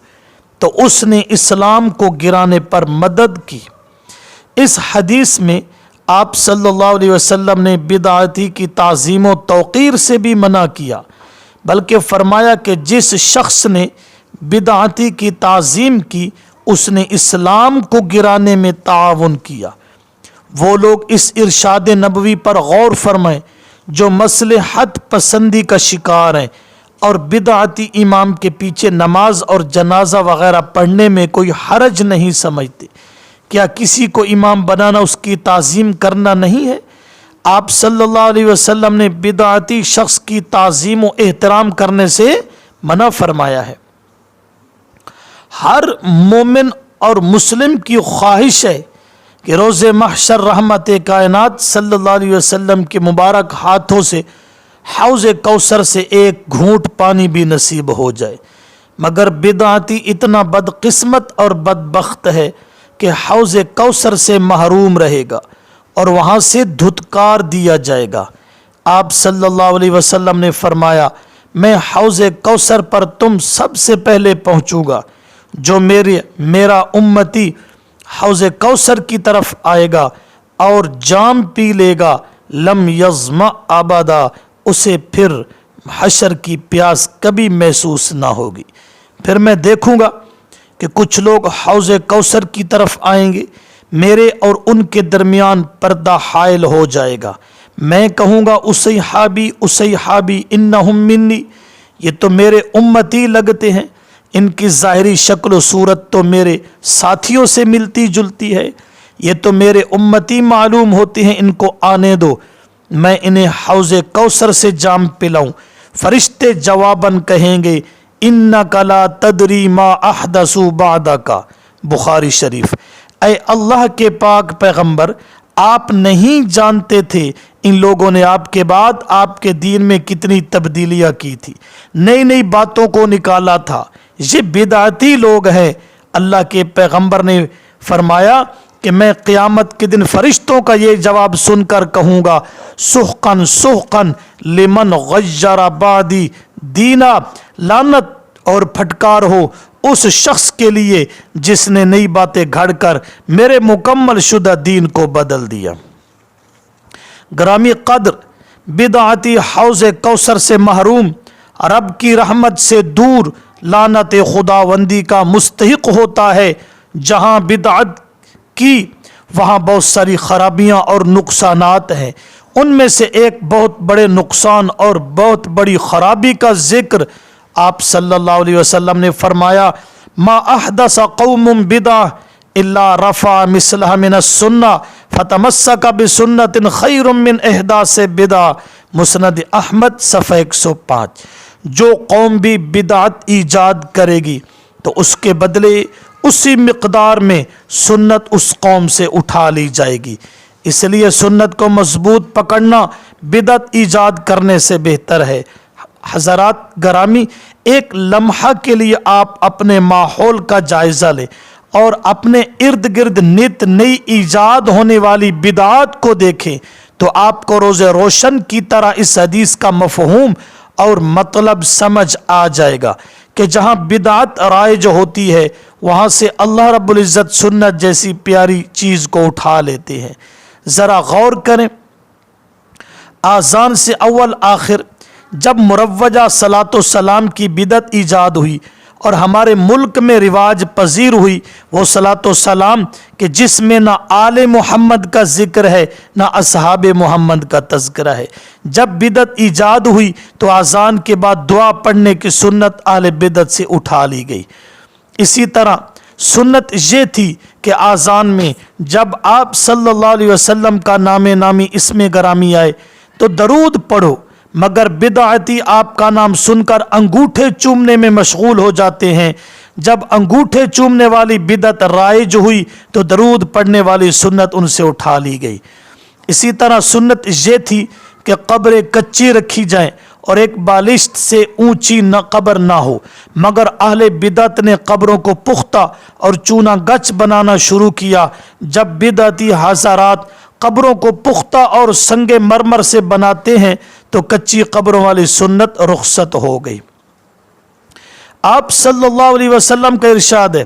تو اس نے اسلام کو گرانے پر مدد کی۔ اس حدیث میں آپ صلی اللہ علیہ وسلم نے بدعتی کی تعظیم و توقیر سے بھی منع کیا، بلکہ فرمایا کہ جس شخص نے بدعتی کی تعظیم کی اس نے اسلام کو گرانے میں تعاون کیا۔ وہ لوگ اس ارشاد نبوی پر غور فرمائیں جو مصلحت پسندی کا شکار ہیں اور بدعتی امام کے پیچھے نماز اور جنازہ وغیرہ پڑھنے میں کوئی حرج نہیں سمجھتے۔ کیا کسی کو امام بنانا اس کی تعظیم کرنا نہیں ہے؟ آپ صلی اللہ علیہ وسلم نے بدعتی شخص کی تعظیم و احترام کرنے سے منع فرمایا ہے۔ ہر مومن اور مسلم کی خواہش ہے کہ روز محشر رحمت کائنات صلی اللہ علیہ وسلم کے مبارک ہاتھوں سے حوض کوثر سے ایک گھونٹ پانی بھی نصیب ہو جائے، مگر بدعتی اتنا بدقسمت اور بدبخت ہے کہ حوض کوثر سے محروم رہے گا اور وہاں سے دھتکار دیا جائے گا۔ آپ صلی اللہ علیہ وسلم نے فرمایا میں حوض کوثر پر تم سب سے پہلے پہنچوں گا، جو میرا امتی حوض کوثر کی طرف آئے گا اور جام پی لے گا لم یظمأ ابدا، اسے پھر حشر کی پیاس کبھی محسوس نہ ہوگی۔ پھر میں دیکھوں گا کہ کچھ لوگ حوض کوثر کی طرف آئیں گے، میرے اور ان کے درمیان پردہ حائل ہو جائے گا، میں کہوں گا اصحابی انہم منی، یہ تو میرے امتی لگتے ہیں، ان کی ظاہری شکل و صورت تو میرے ساتھیوں سے ملتی جلتی ہے، یہ تو میرے امتی معلوم ہوتے ہیں، ان کو آنے دو، میں انہیں حوض کوثر سے جام پلاؤں۔ فرشتے جواباً کہیں گے انک لا تدری ما احدثوا بعدک، بخاری شریف۔ اے اللہ کے پاک پیغمبر، آپ نہیں جانتے تھے ان لوگوں نے آپ کے بعد آپ کے دین میں کتنی تبدیلیاں کی تھی، نئی باتوں کو نکالا تھا، یہ بدعتی لوگ ہیں۔ اللہ کے پیغمبر نے فرمایا کہ میں قیامت کے دن فرشتوں کا یہ جواب سن کر کہوں گا سحقاً سحقاً لمن غیر بعدی دینا، لعنت اور پھٹکار ہو اس شخص کے لیے جس نے نئی باتیں گھڑ کر میرے مکمل شدہ دین کو بدل دیا۔ گرامی قدر، بدعتی حوض کوثر سے محروم، رب کی رحمت سے دور، لعنت خداوندی کا مستحق ہوتا ہے۔ جہاں بدعت کی وہاں بہت ساری خرابیاں اور نقصانات ہیں، ان میں سے ایک بہت بڑے نقصان اور بہت بڑی خرابی کا ذکر آپ صلی اللہ علیہ وسلم نے فرمایا ما احدث قوم بدعہ الا رفع مثلها من السنہ فتمسک بسنت خیر من احداث بدعہ، مسند احمد صفحہ 105۔ جو قوم بھی بدعت ایجاد کرے گی تو اس کے بدلے اسی مقدار میں سنت اس قوم سے اٹھا لی جائے گی۔ اس لیے سنت کو مضبوط پکڑنا بدعت ایجاد کرنے سے بہتر ہے۔ حضرات گرامی، ایک لمحہ کے لیے آپ اپنے ماحول کا جائزہ لیں اور اپنے ارد گرد نت نئی ایجاد ہونے والی بدعات کو دیکھیں تو آپ کو روز روشن کی طرح اس حدیث کا مفہوم اور مطلب سمجھ آ جائے گا کہ جہاں بدعت رائج ہوتی ہے وہاں سے اللہ رب العزت سنت جیسی پیاری چیز کو اٹھا لیتے ہیں۔ ذرا غور کریں، آذان سے اول آخر جب مروجہ صلاۃ و سلام کی بدعت ایجاد ہوئی اور ہمارے ملک میں رواج پذیر ہوئی وہ صلاۃ و سلام کہ جس میں نہ آل محمد کا ذکر ہے نہ اصحاب محمد کا تذکرہ ہے، جب بدعت ایجاد ہوئی تو آذان کے بعد دعا پڑھنے کی سنت اہل بدعت سے اٹھا لی گئی۔ اسی طرح سنت یہ تھی کہ آذان میں جب آپ صلی اللہ علیہ وسلم کا نام نامی اسم گرامی آئے تو درود پڑھو، مگر بدعتی آپ کا نام سن کر انگوٹھے چومنے میں مشغول ہو جاتے ہیں۔ جب انگوٹھے چومنے والی بدعت رائج ہوئی تو درود پڑھنے والی سنت ان سے اٹھا لی گئی۔ اسی طرح سنت یہ تھی کہ قبریں کچی رکھی جائیں اور ایک بالشت سے اونچی قبر نہ ہو، مگر اہل بدعت نے قبروں کو پختہ اور چونا گچ بنانا شروع کیا۔ جب بدعتی حضرات قبروں کو پختہ اور سنگ مرمر سے بناتے ہیں تو کچی قبروں والی سنت رخصت ہو گئی۔ آپ صلی اللہ علیہ وسلم کا ارشاد ہے،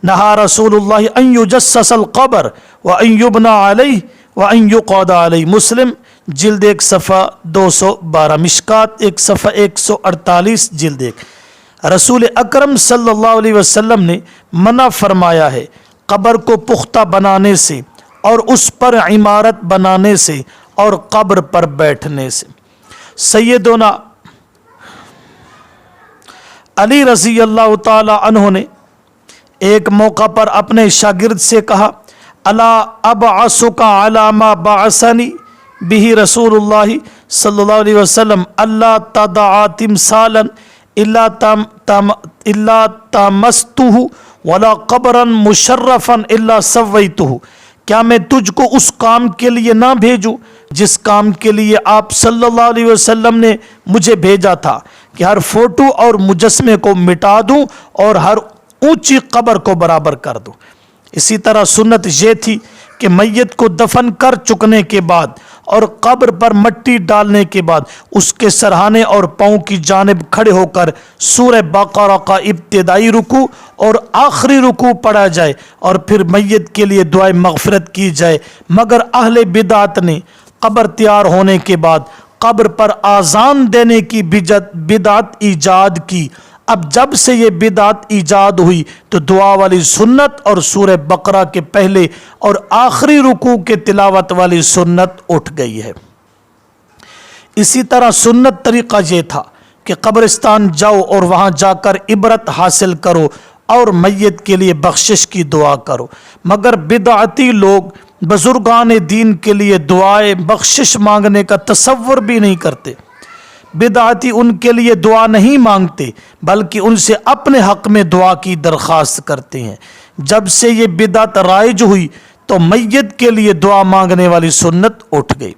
نہا رسول اللہ ان یجسس القبر وان یبنى علیہ وان یقعد علیہ، مسلم جلد 1 صفحہ 212، مشکات 1 صفحہ 148 جلد 1۔ رسول اکرم صلی اللہ علیہ وسلم نے منع فرمایا ہے قبر کو پختہ بنانے سے اور اس پر عمارت بنانے سے اور قبر پر بیٹھنے سے۔ سیدنا علی رضی اللہ تعالی عنہ نے ایک موقع پر اپنے شاگرد سے کہا، الا ابعثک علی ما بعثنی بہ رسول اللہ صلی اللہ علیہ وسلم اللہ تدع تمثالا الا تمستہ ولا قبرا مشرفا الا سویتہ، کیا میں تجھ کو اس کام کے لیے نہ بھیجوں جس کام کے لیے آپ صلی اللہ علیہ وسلم نے مجھے بھیجا تھا کہ ہر فوٹو اور مجسمے کو مٹا دوں اور ہر اونچی قبر کو برابر کر دوں۔ اسی طرح سنت یہ تھی کہ میت کو دفن کر چکنے کے بعد اور قبر پر مٹی ڈالنے کے بعد اس کے سرہانے اور پاؤں کی جانب کھڑے ہو کر سورہ بقرہ کا ابتدائی رکوع اور آخری رکوع پڑھا جائے اور پھر میت کے لیے دعائے مغفرت کی جائے، مگر اہل بدعت نے قبر تیار ہونے کے بعد قبر پر آذان دینے کی بدعت ایجاد کی۔ اب جب سے یہ بدعت ایجاد ہوئی تو دعا والی سنت اور سورہ بقرہ کے پہلے اور آخری رکوع کے تلاوت والی سنت اٹھ گئی ہے۔ اسی طرح سنت طریقہ یہ تھا کہ قبرستان جاؤ اور وہاں جا کر عبرت حاصل کرو اور میت کے لیے بخشش کی دعا کرو، مگر بدعتی لوگ بزرگان دین کے لیے دعائے بخشش مانگنے کا تصور بھی نہیں کرتے۔ بدعتی ان کے لیے دعا نہیں مانگتے بلکہ ان سے اپنے حق میں دعا کی درخواست کرتے ہیں۔ جب سے یہ بدعت رائج ہوئی تو میت کے لیے دعا مانگنے والی سنت اٹھ گئی۔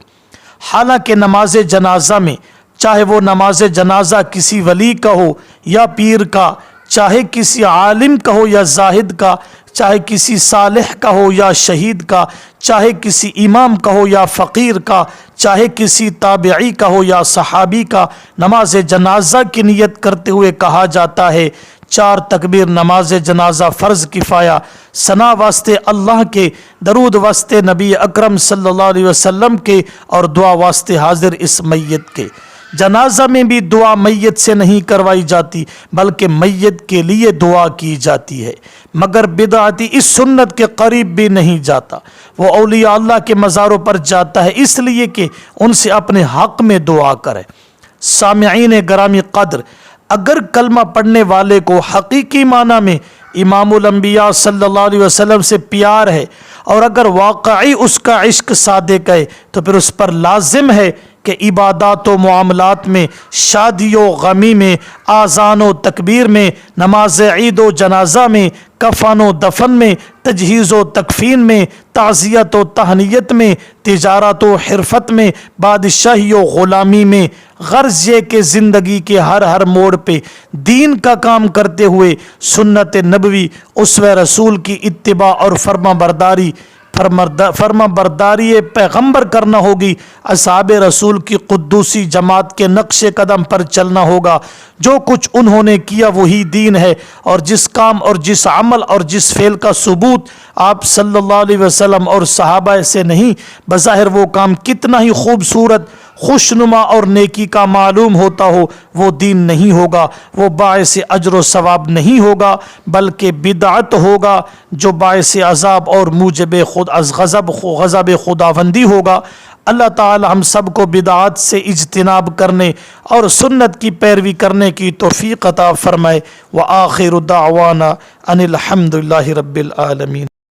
حالانکہ نماز جنازہ میں چاہے وہ نماز جنازہ کسی ولی کا ہو یا پیر کا، چاہے کسی عالم کا ہو یا زاہد کا، چاہے کسی صالح کا ہو یا شہید کا، چاہے کسی امام کا ہو یا فقیر کا، چاہے کسی تابعی کا ہو یا صحابی کا، نماز جنازہ کی نیت کرتے ہوئے کہا جاتا ہے 4 تکبیر نماز جنازہ فرض کفایہ، ثنا واسطے اللہ کے، درود واسطے نبی اکرم صلی اللہ علیہ وسلم کے اور دعا واسطے حاضر اس میت کے۔ جنازہ میں بھی دعا میت سے نہیں کروائی جاتی بلکہ میت کے لیے دعا کی جاتی ہے، مگر بدعتی اس سنت کے قریب بھی نہیں جاتا، وہ اولیاء اللہ کے مزاروں پر جاتا ہے اس لیے کہ ان سے اپنے حق میں دعا کرے۔ سامعین گرامی قدر، اگر کلمہ پڑھنے والے کو حقیقی معنی میں امام الانبیاء صلی اللہ علیہ وسلم سے پیار ہے اور اگر واقعی اس کا عشق صادق ہے تو پھر اس پر لازم ہے کہ عبادات و معاملات میں، شادی و غمی میں، آذان و تکبیر میں، نماز عید و جنازہ میں، کفن و دفن میں، تجہیز و تکفین میں، تعزیت و تہنیت میں، تجارت و حرفت میں، بادشاہی و غلامی میں، غرض یہ کہ زندگی کے ہر موڑ پہ دین کا کام کرتے ہوئے سنت نبوی، اسوہ رسول کی اتباع اور فرما برداری پیغمبر کرنا ہوگی، اصحاب رسول کی قدوسی جماعت کے نقش قدم پر چلنا ہوگا۔ جو کچھ انہوں نے کیا وہی دین ہے، اور جس کام اور جس عمل اور جس فعل کا ثبوت آپ صلی اللہ علیہ وسلم اور صحابہ سے نہیں، بظاہر وہ کام کتنا ہی خوبصورت، خوشنما اور نیکی کا معلوم ہوتا ہو، وہ دین نہیں ہوگا، وہ باعث اجر و ثواب نہیں ہوگا، بلکہ بدعت ہوگا جو باعث عذاب اور موجب غضب خداوندی ہوگا۔ اللہ تعالی ہم سب کو بدعات سے اجتناب کرنے اور سنت کی پیروی کرنے کی توفیق عطا فرمائے۔ وآخر دعوانا ان الحمد للہ رب العالمین۔